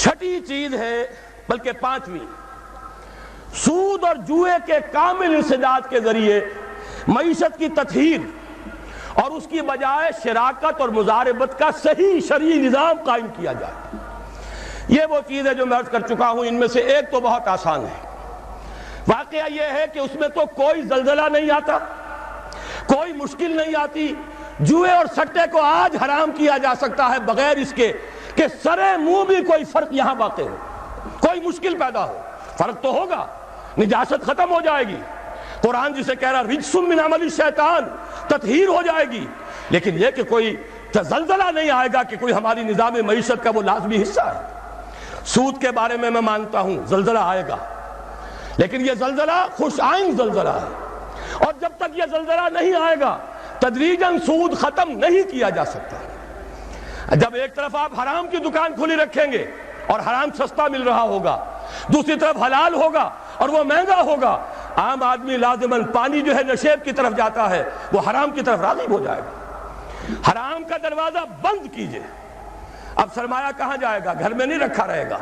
چھٹی چیز ہے بلکہ پانچویں، سود اور جوئے کے کامل انسداد کے ذریعے معیشت کی تطہیر اور اس کی بجائے شراکت اور مضاربت کا صحیح شرعی نظام قائم کیا جائے۔ یہ وہ چیز ہے جو میں عرض کر چکا ہوں، ان میں سے ایک تو بہت آسان ہے۔ واقعہ یہ ہے کہ اس میں تو کوئی زلزلہ نہیں آتا، کوئی مشکل نہیں آتی۔ جوئے اور سٹے کو آج حرام کیا جا سکتا ہے بغیر اس کے کہ سرے منہ بھی کوئی فرق یہاں واقع ہو، کوئی مشکل پیدا ہو۔ فرق تو ہوگا، نجاست ختم ہو جائے گی، قرآن جسے کہہ رہا رجس من عمل الشیطان، تطہیر ہو جائے گی، لیکن یہ کہ کوئی زلزلہ نہیں آئے گا کہ کوئی ہماری نظام معیشت کا وہ لازمی حصہ ہے۔ سود کے بارے میں مانتا ہوں زلزلہ آئے گا، لیکن یہ زلزلہ خوش آئند زلزلہ ہے، اور جب تک یہ زلزلہ نہیں آئے گا تدریجاً سود ختم نہیں کیا جا سکتا۔ جب ایک طرف آپ حرام کی دکان کھلی رکھیں گے اور حرام سستا مل رہا ہوگا، دوسری طرف حلال ہوگا اور وہ مہنگا ہوگا، عام آدمی لازماً پانی جو ہے نشیب کی طرف جاتا ہے وہ حرام کی طرف راغب ہو جائے گا۔ حرام کا دروازہ بند کیجئے۔ اب سرمایہ کہاں جائے گا؟ گھر میں نہیں رکھا رہے گا،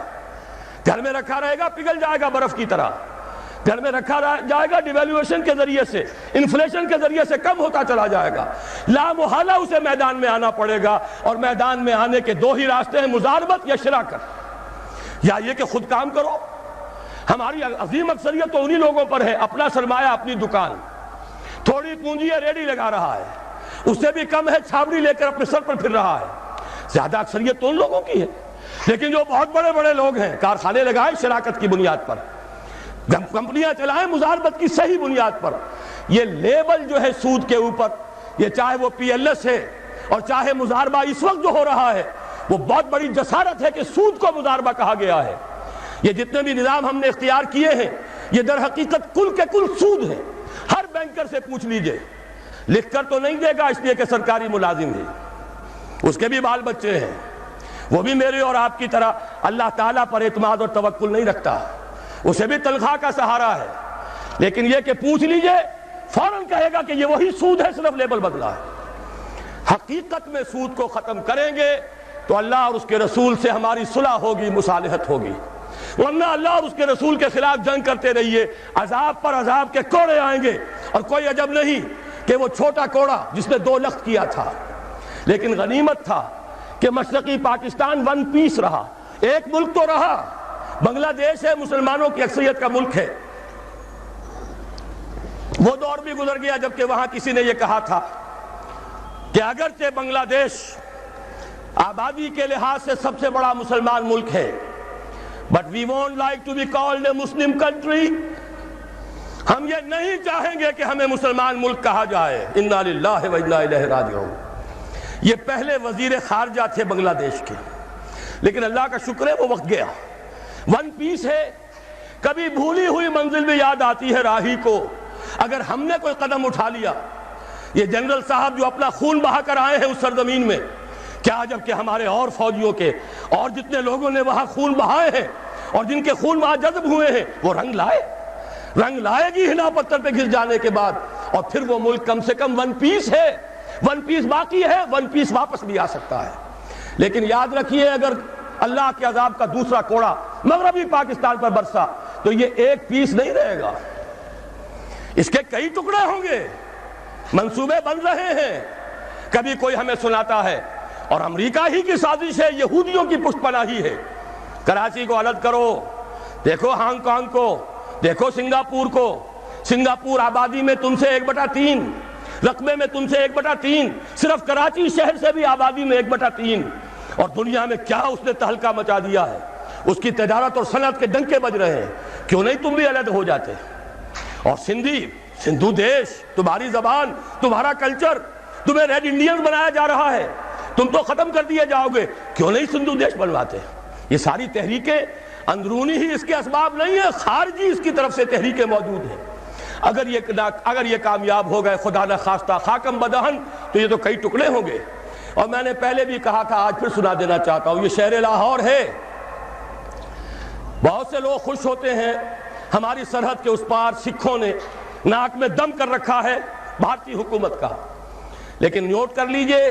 گھر میں رکھا رہے گا پگھل جائے گا برف کی طرح، گھر میں رکھا جائے گا ڈیویلیویشن کے ذریعے سے، انفلیشن کے ذریعے سے کم ہوتا چلا جائے گا، لا محالہ اسے میدان میں آنا پڑے گا، اور میدان میں آنے کے دو ہی راستے ہیں، مضاربت یا شراکت، یا یہ کہ خود کام کرو۔ ہماری عظیم اکثریت تو انہی لوگوں پر ہے، اپنا سرمایہ اپنی دکان، تھوڑی پونجی ہے ریڈی لگا رہا ہے، اس سے بھی کم ہے چھابڑی لے کر اپنے سر پر پھر رہا ہے۔ زیادہ اکثریت تو ان لوگوں کی ہے، لیکن جو بہت بڑے بڑے لوگ ہیں کارخانے لگائیں شراکت کی بنیاد پر، کمپنیاں چلائیں مضاربت کی صحیح بنیاد پر۔ یہ لیبل جو ہے سود کے اوپر، یہ چاہے وہ پی ایل ایس ہے اور چاہے مضاربہ اس وقت جو ہو رہا ہے، وہ بہت بڑی جسارت ہے کہ سود کو مضاربہ کہا گیا ہے۔ یہ جتنے بھی نظام ہم نے اختیار کیے ہیں یہ در حقیقت کل کے کل سود ہیں۔ ہر بینکر سے پوچھ لیجئے، لکھ کر تو نہیں دے گا اس لیے کہ سرکاری ملازم ہے، اس کے بھی بال بچے ہیں، وہ بھی میرے اور آپ کی طرح اللہ تعالیٰ پر اعتماد اور توکل نہیں رکھتا، اسے بھی تنخواہ کا سہارا ہے، لیکن یہ کہ پوچھ لیجئے فوراً کہے گا کہ یہ وہی سود ہے، صرف لیبل بدلا ہے۔ حقیقت میں سود کو ختم کریں گے تو اللہ اور اس کے رسول سے ہماری صلح ہوگی، مصالحت ہوگی، ورنہ اللہ اور اس کے رسول کے خلاف جنگ کرتے رہیے، عذاب پر عذاب کے کوڑے آئیں گے۔ اور کوئی عجب نہیں کہ وہ چھوٹا کوڑا جس نے 2 لخت کیا تھا، لیکن غنیمت تھا کہ مشرقی پاکستان ون پیس رہا، ایک ملک تو رہا۔ بنگلہ دیش ہے، مسلمانوں کی اکثریت کا ملک ہے، وہ دور بھی گزر گیا جبکہ وہاں کسی نے یہ کہا تھا کہ اگرچہ بنگلہ دیش آبادی کے لحاظ سے سب سے بڑا مسلمان ملک ہے، but we won't like to be called a Muslim country، ہم یہ نہیں چاہیں گے کہ ہمیں مسلمان ملک کہا جائے۔ انا للہ و انا الیہ راجعون۔ یہ پہلے وزیر خارجہ تھے بنگلہ دیش کے، لیکن اللہ کا شکر ہے وہ وقت گیا، ون پیس ہے۔ کبھی بھولی ہوئی منزل بھی یاد آتی ہے راہی کو، اگر ہم نے کوئی قدم اٹھا لیا۔ یہ جنرل صاحب جو اپنا خون بہا کر آئے ہیں اس سرزمین میں، کیا جب کہ ہمارے اور فوجیوں کے اور جتنے لوگوں نے وہاں خون بہائے ہیں اور جن کے خون وہاں جذب ہوئے ہیں وہ رنگ لائے گی ہنا پتھر پہ گھس جانے کے بعد، اور پھر وہ ملک کم سے کم ون پیس ہے، ون پیس باقی ہے، ون پیس واپس بھی آ سکتا ہے۔ لیکن یاد رکھیے اگر اللہ کے عذاب کا دوسرا کوڑا مغربی پاکستان پر برسا تو یہ ایک پیس نہیں رہے گا، اس کے کئی ٹکڑے ہوں گے، منصوبے بن رہے ہیں۔ کبھی کوئی ہمیں سناتا ہے اور امریکہ ہی کی سازش ہے، یہودیوں کی پشت پناہی ہے، کراچی کو الگ کرو، دیکھو ہانگ کانگ کو، دیکھو سنگاپور کو، سنگاپور آبادی میں تم سے 1/3، رقبے میں تم سے 1/3، صرف کراچی شہر سے بھی آبادی میں 1/3، اور دنیا میں کیا اس نے تہلکہ مچا دیا ہے، اس کی تجارت اور صنعت کے ڈنکے بج رہے ہیں۔ کیوں نہیں تم بھی علیحد ہو جاتے؟ اور سندھو دیش، تمہاری زبان، تمہارا کلچر، تمہیں ریڈ انڈینز بنایا جا رہا ہے، تم تو ختم کر دیے جاؤ گے، کیوں نہیں سندھو دیش بنواتے؟ یہ ساری تحریکیں اندرونی ہی اس کے اسباب نہیں ہیں، خارجی اس کی طرف سے تحریکیں موجود ہیں۔ اگر یہ کامیاب ہو گئے خدا نہ خواستہ خاکم بدہن تو یہ تو کئی ٹکڑے ہوں گے۔ اور میں نے پہلے بھی کہا تھا، آج پھر سنا دینا چاہتا ہوں، یہ شہر لاہور ہے، بہت سے لوگ خوش ہوتے ہیں ہماری سرحد کے اس پار سکھوں نے ناک میں دم کر رکھا ہے بھارتی حکومت کا، لیکن نوٹ کر لیجئے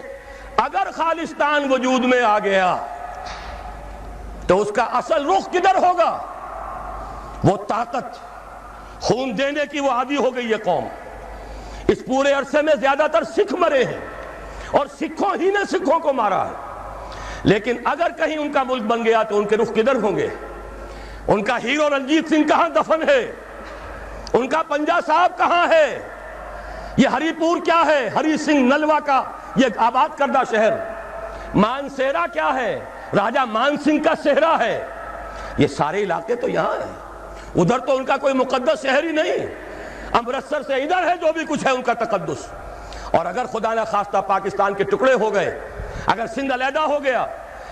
اگر خالصتان وجود میں آ گیا تو اس کا اصل رخ کدھر ہوگا؟ وہ طاقت، خون دینے کی وہ عادی ہو گئی ہے قوم. اس پورے عرصے میں زیادہ تر سکھ مرے ہیں اور سکھوں ہی نے سکھوں کو مارا ہے. لیکن اگر کہیں ان کا ملک بن گیا تو ان کے رخ کدھر ہوں گے؟ ان کا ہیرو رنجیت سنگھ کہاں دفن ہے؟ ان کا پنجا صاحب کہاں ہے؟ یہ ہری پور کیا ہے؟ ہری سنگھ نلوا کا یہ آباد کردہ شہر. مانسیرا کیا ہے؟ راجہ مان سنگھ کا صحرا ہے. یہ سارے علاقے تو یہاں ہیں. ادھر تو ان کا کوئی مقدس شہر ہی نہیں. امرتسر سے ادھر ہے جو بھی کچھ ہے ان کا تقدس. اور اگر خدا نہ خواستہ پاکستان کے ٹکڑے ہو گئے، اگر سندھ علیحدہ ہو گیا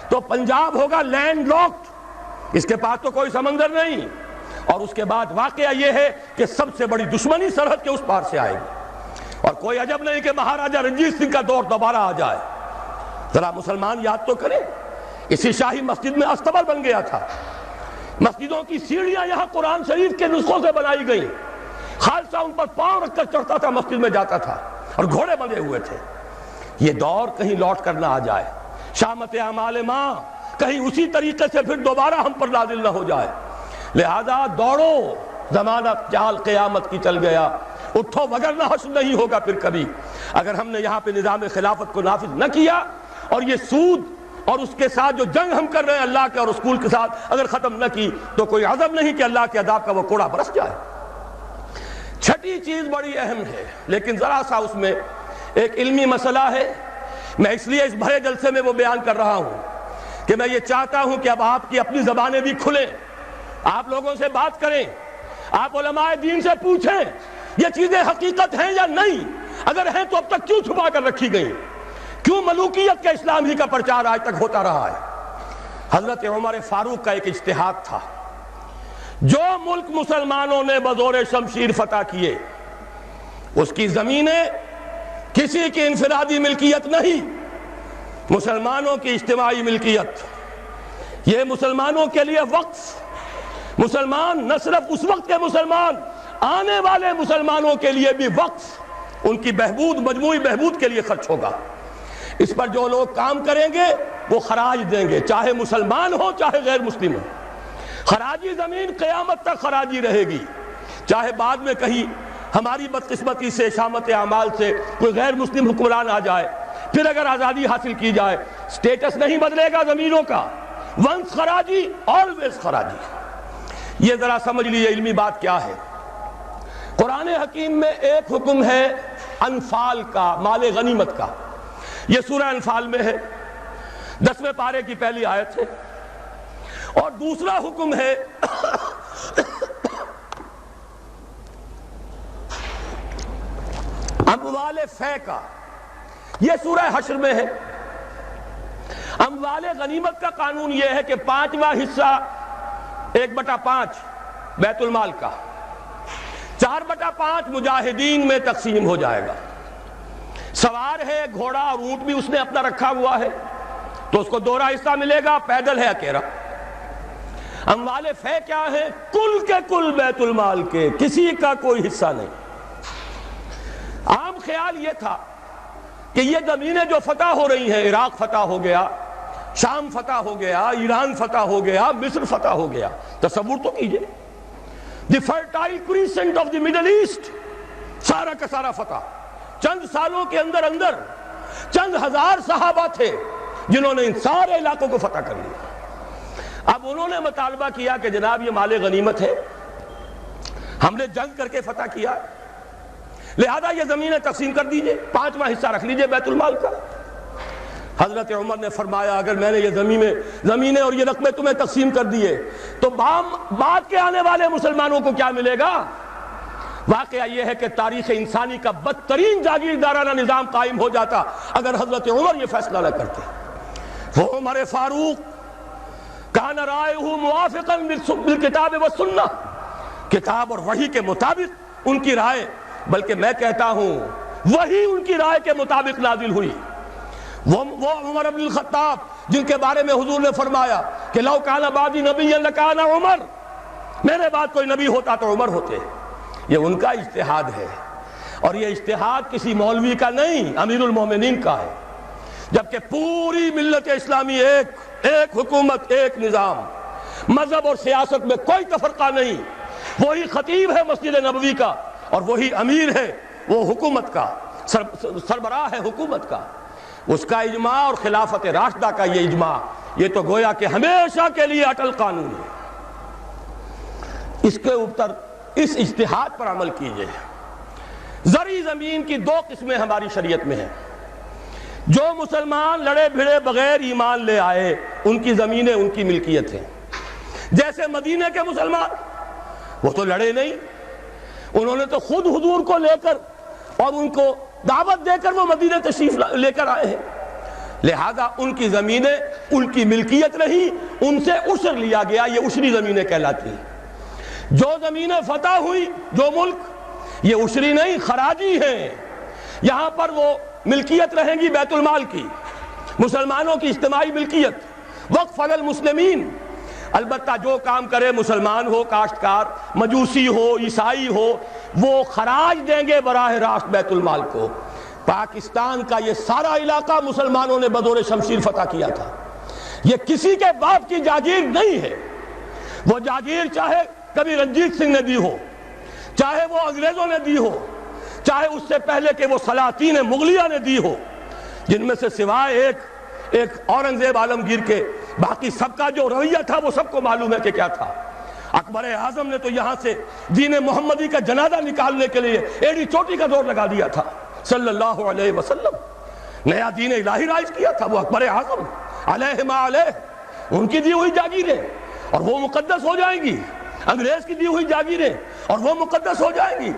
تو پنجاب ہوگا لینڈ لاکڈ. اس کے پاس تو کوئی سمندر نہیں. اور اس کے بعد واقعہ یہ ہے کہ سب سے بڑی دشمنی سرحد کے اس پار سے آئے گی. اور کوئی عجب نہیں کہ مہاراجہ رنجیت سنگھ کا دور دوبارہ آ جائے. ذرا مسلمان یاد تو کریں، اسی شاہی مسجد میں استبل بن گیا تھا. مسجدوں کی سیڑھیاں یہاں قرآن شریف کے نسخوں سے بنائی گئیں. خالصہ ان پر پاؤں رکھ کر چڑھتا تھا، مسجد میں جاتا تھا اور گھوڑے بندھے ہوئے تھے. یہ دور کہیں لوٹ کر نہ آ جائے. شامت اعمال ماں کہیں اسی طریقے سے پھر دوبارہ ہم پر نازل نہ ہو جائے. لہذا دوڑو، زمانہ چال قیامت کی چل گیا. اٹھو وگرنہ حشر نہیں ہوگا پھر کبھی. اگر ہم نے یہاں پہ نظام خلافت کو نافذ نہ کیا اور یہ سود اور اس کے ساتھ جو جنگ ہم کر رہے ہیں اللہ کے اور رسول کے ساتھ اگر ختم نہ کی تو کوئی عزم نہیں کہ اللہ کے عذاب کا وہ کوڑا برس جائے. چھٹی چیز بڑی اہم ہے لیکن ذرا سا اس میں ایک علمی مسئلہ ہے. میں اس لیے اس بھرے جلسے میں وہ بیان کر رہا ہوں کہ میں یہ چاہتا ہوں کہ اب آپ کی اپنی زبانیں بھی کھلیں، آپ لوگوں سے بات کریں، آپ علماء دین سے پوچھیں یہ چیزیں حقیقت ہیں یا نہیں. اگر ہیں تو اب تک کیوں چھپا کر رکھی گئی؟ کیوں ملوکیت کا اسلام ہی کا پرچار آج تک ہوتا رہا ہے؟ حضرت عمر فاروق کا ایک اجتہاد تھا. جو ملک مسلمانوں نے بزور شمشیر فتح کیے اس کی زمینیں کسی کی انفرادی ملکیت نہیں، مسلمانوں کی اجتماعی ملکیت. یہ مسلمانوں کے لیے وقف. مسلمان نہ صرف اس وقت کے مسلمان، آنے والے مسلمانوں کے لیے بھی وقف، ان کی بہبود، مجموعی بہبود کے لیے خرچ ہوگا. اس پر جو لوگ کام کریں گے وہ خراج دیں گے، چاہے مسلمان ہو چاہے غیر مسلم ہو. خراجی زمین قیامت تک خراجی رہے گی. چاہے بعد میں کہیں ہماری بدقسمتی سے، شامت اعمال سے کوئی غیر مسلم حکمران آ جائے، پھر اگر آزادی حاصل کی جائے، سٹیٹس نہیں بدلے گا زمینوں کا. ونس خراجی، آلویز خراجی. یہ ذرا سمجھ لیجیے علمی بات کیا ہے. قرآن حکیم میں ایک حکم ہے انفال کا، مال غنیمت کا. یہ سورہ انفال میں ہے، 10ویں پارے کی پہلی آیت ہے. اور دوسرا حکم ہے اموال فے کا. یہ سورہ حشر میں ہے. اموال غنیمت کا قانون یہ ہے کہ 5واں حصہ 1/5 بیت المال کا، 4/5 مجاہدین میں تقسیم ہو جائے گا. سوار ہے گھوڑا اور اونٹ بھی اس نے اپنا رکھا ہوا ہے تو اس کو 2 حصہ ملے گا، پیدل ہے اکیلا. اموال فے کیا ہے؟ کل کے کل بیت المال کے، کسی کا کوئی حصہ نہیں. عام خیال یہ تھا کہ یہ زمینیں جو فتح ہو رہی ہیں، عراق فتح ہو گیا، شام فتح ہو گیا، ایران فتح ہو گیا، مصر فتح ہو گیا. تصور تو کیجئے، the fertile crescent of the Middle East, سارا کا سارا فتح. چند سالوں کے اندر اندر چند ہزار صحابہ تھے جنہوں نے ان سارے علاقوں کو فتح کر لیا. اب انہوں نے مطالبہ کیا کہ جناب یہ مال غنیمت ہے، ہم نے جنگ کر کے فتح کیا، لہذا یہ زمینیں تقسیم کر دیجئے، 5واں حصہ رکھ لیجئے بیت المال کا. حضرت عمر نے فرمایا اگر میں نے یہ زمینیں اور یہ رقمیں تمہیں تقسیم کر دیے تو بعد کے آنے والے مسلمانوں کو کیا ملے گا؟ واقعہ یہ ہے کہ تاریخ انسانی کا بدترین جاگیردارانہ نظام قائم ہو جاتا اگر حضرت عمر یہ فیصلہ نہ کرتے. وہ عمر فاروق کان رائہ موافقا بالکتاب والسنہ، کتاب اور وحی کے مطابق ان کی رائے، بلکہ میں کہتا ہوں وہی ان کی رائے کے مطابق نازل ہوئی. وہ عمر بن الخطاب جن کے بارے میں حضور نے فرمایا کہ لو کان بعدی نبی لکان عمر، میرے بعد کوئی نبی ہوتا تو عمر ہوتے. یہ ان کا اجتہاد ہے اور یہ اجتہاد کسی مولوی کا نہیں، امیر المومنین کا ہے. جبکہ پوری ملت اسلامی ایک حکومت، ایک نظام، مذہب اور سیاست میں کوئی تفرقہ نہیں. وہی خطیب ہے مسجد نبوی کا اور وہی امیر ہے وہ حکومت کا، سربراہ ہے حکومت کا. اس کا اجماع اور خلافت راشدہ کا یہ اجماع، یہ تو گویا کہ ہمیشہ کے لیے اٹل قانون ہے. اس کے اوپر اس اجتہاد پر عمل کیجئے. زرعی زمین کی دو قسمیں ہماری شریعت میں ہیں. جو مسلمان لڑے بھڑے بغیر ایمان لے آئے ان کی زمینیں ان کی ملکیت ہیں. جیسے مدینے کے مسلمان، وہ تو لڑے نہیں، انہوں نے تو خود حضور کو لے کر اور ان کو دعوت دے کر وہ مدینے تشریف لے کر آئے ہیں. لہذا ان کی زمینیں ان کی ملکیت نہیں، ان سے عشر لیا گیا. یہ عشری زمینیں کہلاتی ہیں. جو زمینیں فتح ہوئی، جو ملک، یہ عشری نہیں، خراجی ہیں. یہاں پر وہ ملکیت رہیں گی بیت المال کی، مسلمانوں کی اجتماعی ملکیت، وقف علی المسلمین. البتہ جو کام کرے مسلمان ہو، کاشتکار، مجوسی ہو، عیسائی ہو، وہ خراج دیں گے براہ راست بیت المال کو. پاکستان کا یہ سارا علاقہ مسلمانوں نے بدور شمشیر فتح کیا تھا. یہ کسی کے باپ کی جاگیر نہیں ہے. وہ جاگیر چاہے کبھی رنجیت سنگھ نے دی ہو، چاہے وہ انگریزوں نے دی ہو، چاہے اس سے پہلے کہ وہ سلاطین مغلیہ نے دی ہو، جن میں سے سوائے ایک اورنگزیب عالمگیر کے باقی سب کا جو رویہ تھا وہ سب کو معلوم ہے کہ کیا تھا. اکبر اعظم نے تو یہاں سے دین محمدی کا جنازہ نکالنے کے لیے ایڑی چوٹی کا زور لگا دیا تھا صلی اللہ علیہ وسلم. نیا دین الہی رائج کیا تھا وہ اکبر اعظم علیہ ما علیہ. ان کی دی ہوئی جاگیریں اور وہ مقدس ہو جائیں گی. انگریز کی دی ہوئی جاگیریں اور وہ مقدس ہو جائیں گی.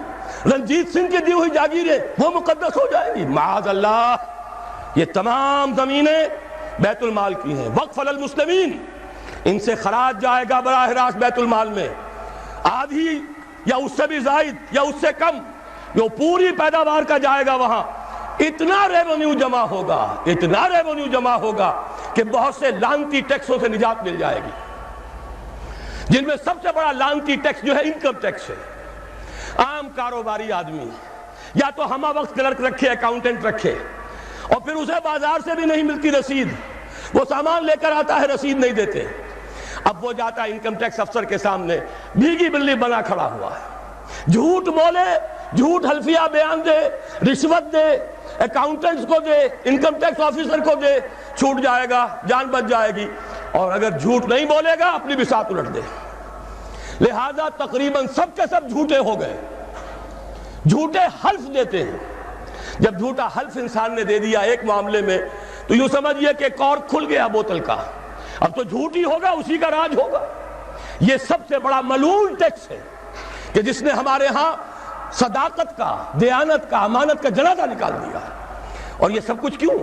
رنجیت سنگھ کی دی ہوئی جاگیریں وہ مقدس ہو جائیں گی. معاذ اللہ، یہ تمام زمینیں بیت المال کی ہیں. وقف علی المسلمین، ان سے خراج جائے گا براہ راست بیت المال میں. آدھی یا اس سے بھی زائد یا اس سے کم جو پوری پیداوار کا جائے گا وہاں اتنا ریونیو جمع ہوگا، اتنا ریونیو جمع ہوگا کہ بہت سے لعنتی ٹیکسوں سے نجات مل جائے گی. جن میں سب سے بڑا لعنتی ٹیکس جو ہے انکم ٹیکس ہے. عام کاروباری آدمی یا تو ہمہ وقت کلرک رکھے، اکاؤنٹنٹ رکھے، اور پھر اسے بازار سے بھی نہیں ملتی رسید، وہ سامان لے کر آتا ہے رسید نہیں دیتے. اب وہ جاتا ہے انکم ٹیکس افسر کے سامنے بھیگی بلی بنا کھڑا ہوا ہے. جھوٹ بولے، جھوٹ حلفیہ بیان دے، رشوت دے، اکاؤنٹنٹس کو دے، انکم ٹیکس آفیسر کو دے، چھوٹ جائے گا، جان بچ جائے گی. اور اگر جھوٹ نہیں بولے گا اپنی بساط الٹ دے. لہذا تقریباً سب کے سب جھوٹے ہو گئے، جھوٹے حلف دیتے ہیں. جب جھوٹا حلف انسان نے دے دیا ایک معاملے میں تو یوں سمجھئے کہ کارک کھل گیا بوتل کا. اب تو جھوٹ ہی ہوگا، اسی کا راج ہوگا. یہ سب سے بڑا ملعون ٹیکس ہے کہ جس نے ہمارے ہاں صداقت کا، دیانت کا، امانت کا جنازہ نکال دیا. اور یہ سب کچھ کیوں؟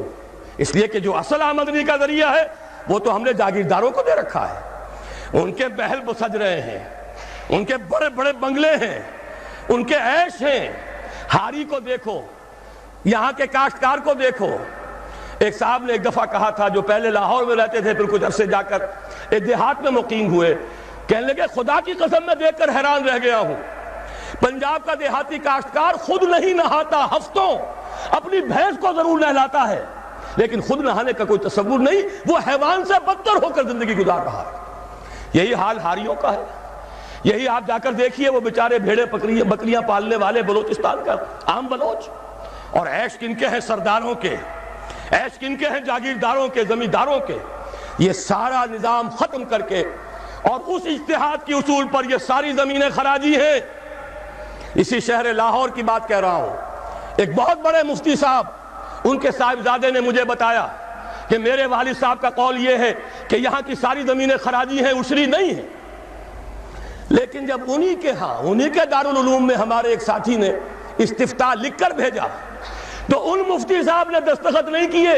اس لیے کہ جو اصل آمدنی کا ذریعہ ہے وہ تو ہم نے جاگیرداروں کو دے رکھا ہے. ان کے محل سج رہے ہیں، ان کے بڑے بڑے بنگلے ہیں، ان کے عیش ہیں. ہاری کو دیکھو، یہاں کے کاشتکار کو دیکھو. ایک صاحب نے ایک دفعہ کہا تھا جو پہلے لاہور میں رہتے تھے، پھر کچھ عرصے جا کر ایک دیہات میں مقیم ہوئے، کہنے لگے خدا کی قسم میں دیکھ کر حیران رہ گیا ہوں. پنجاب کا دیہاتی کاشتکار خود نہیں نہاتا، ہفتوں اپنی بھینس کو ضرور نہلاتا ہے، لیکن خود نہانے کا کوئی تصور نہیں. وہ حیوان سے بدتر ہو کر زندگی گزار رہا ہے. یہی حال ہاریوں کا ہے. یہی آپ جا کر دیکھیے وہ بیچارے بھیڑے بکریاں پالنے والے بلوچستان کا عام بلوچ. اور عیش کن کے ہیں سرداروں کے، عیش کن کے ہیں جاگیرداروں کے، زمینداروں کے. یہ سارا نظام ختم کر کے اور اس اجتہاد کی اصول پر یہ ساری زمینیں خراجی ہیں. اسی شہر لاہور کی بات کہہ رہا ہوں. ایک بہت بڑے مفتی صاحب، ان کے صاحبزادے نے مجھے بتایا کہ میرے والد صاحب کا قول یہ ہے کہ یہاں کی ساری زمینیں خراجی ہیں، عشری نہیں ہیں. لیکن جب انہی کے دارالعلوم میں ہمارے ایک ساتھی نے استفتاء لکھ کر بھیجا تو ان مفتی صاحب نے دستخط نہیں کیے،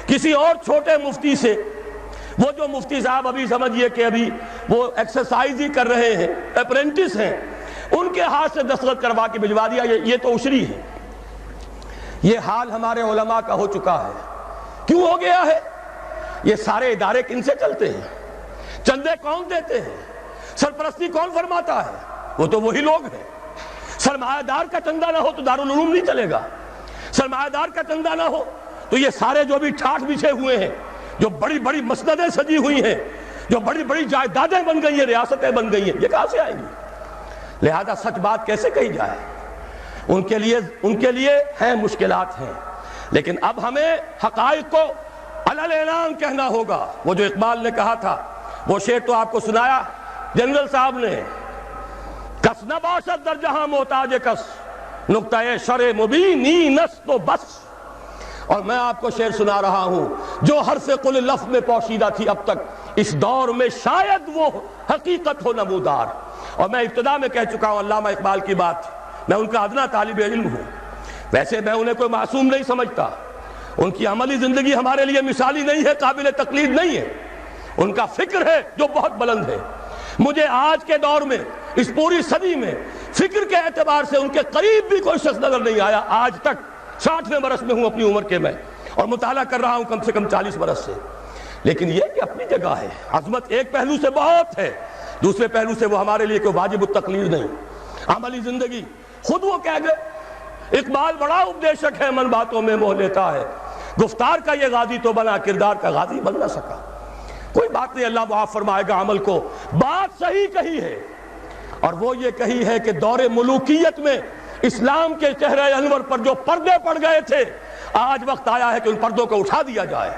کسی اور چھوٹے مفتی سے، وہ جو مفتی صاحب ابھی سمجھئے کہ ابھی وہ ایکسرسائز ہی کر رہے ہیں، اپرینٹس ہیں، ان کے ہاتھ سے دستخط کروا کے بھجوا دیا. یہ تو عشری ہے. یہ حال ہمارے علماء کا ہو چکا ہے. کیوں ہو گیا ہے؟ یہ سارے ادارے کن سے چلتے ہیں؟ چندے کون دیتے ہیں؟ سرپرستی کون فرماتا ہے؟ وہ تو وہی لوگ ہیں. سرمایہ دار کا چندہ نہ ہو تو دارالعلوم نہیں چلے گا. سرمایہ دار کا چندہ نہ ہو تو یہ سارے جو بھی ٹھاٹ بچھے ہوئے ہیں، جو بڑی بڑی مسندیں سجی ہوئی ہیں، جو بڑی بڑی جائیدادیں بن گئی ہیں، ریاستیں بن گئی ہیں، یہ کہاں سے آئیں گی؟ لہذا سچ بات کیسے کہی جائے؟ ان کے لیے ہیں مشکلات ہیں، لیکن اب ہمیں حقائق کو علل اعلان کہنا ہوگا۔ وہ جو اقبال نے کہا تھا، وہ شعر تو آپ کو سنایا جنرل صاحب نے، کس نہ باشد در جہاں محتاج کس، نقطہ شرع مبینی نس تو بس۔ اور میں آپ کو شعر سنا رہا ہوں جو حرف قل لفظ میں پوشیدہ تھی اب تک، اس دور میں شاید وہ حقیقت ہو نمودار۔ اور میں ابتدا میں کہہ چکا ہوں علامہ اقبال کی بات، میں ان کا ادنا طالب علم ہوں، ویسے میں انہیں کوئی معصوم نہیں سمجھتا، ان کی عملی زندگی ہمارے لیے مثالی نہیں ہے، قابل تقلید نہیں ہے، ان کا فکر ہے جو بہت بلند ہے۔ مجھے آج کے دور میں، اس پوری صدی میں، فکر کے اعتبار سے ان کے قریب بھی کوئی شخص نظر نہیں آیا آج تک۔ 60ویں برس میں ہوں اپنی عمر کے میں، اور مطالعہ کر رہا ہوں کم سے کم 40 برس سے۔ لیکن یہ کہ اپنی جگہ ہے، عظمت ایک پہلو سے بہت ہے، دوسرے پہلو سے وہ ہمارے لیے کوئی واجب التقلید نہیں۔ عملی زندگی خود وہ کہہ گئے، اقبال بڑا اپدیشک ہے، من باتوں میں موہ لیتا ہے، گفتار کا یہ غازی تو بنا، کردار کا غازی بن نہ سکا۔ کوئی بات نہیں، اللہ معاف فرمائے گا عمل کو۔ بات صحیح کہی ہے، اور وہ یہ کہی ہے کہ دور ملوکیت میں اسلام کے چہرے انور پر جو پردے پڑ گئے تھے، آج وقت آیا ہے کہ ان پردوں کو اٹھا دیا جائے،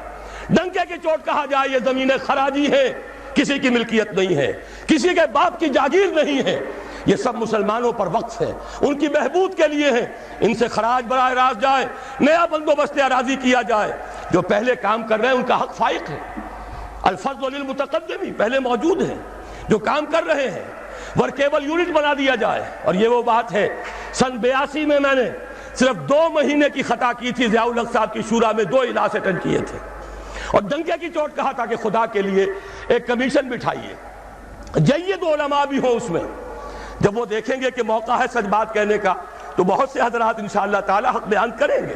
ڈنکے کی چوٹ کہا جائے یہ زمینیں خراجی ہیں، کسی کی ملکیت نہیں ہے، کسی کے باپ کی جاگیر نہیں ہے، یہ سب مسلمانوں پر وقف ہے، ان کی بہبود کے لیے ہیں، ان سے خراج براہ راست جائے، نیا بندوبست اراضی کیا جائے۔ جو پہلے کام کر رہے ہیں ان کا حق فائق ہے، الفضل للمتقدمی پہلے موجود ہیں، جو کام کر رہے ہیں، ورکیبل یونٹ بنا دیا جائے۔ اور یہ وہ بات ہے، سن 82 میں میں نے صرف 2 مہینے کی خطا کی تھی، ضیاء الحق صاحب کی شورا میں 2 اجلاس اٹینڈ کیے تھے، اور ڈنکے کی چوٹ کہا تھا کہ خدا کے لیے ایک کمیشن بٹھائیے، جید علماء بھی ہوں اس میں۔ جب وہ دیکھیں گے کہ موقع ہے سچ بات کہنے کا، تو بہت سے حضرات انشاءاللہ تعالی حق بیان کریں گے،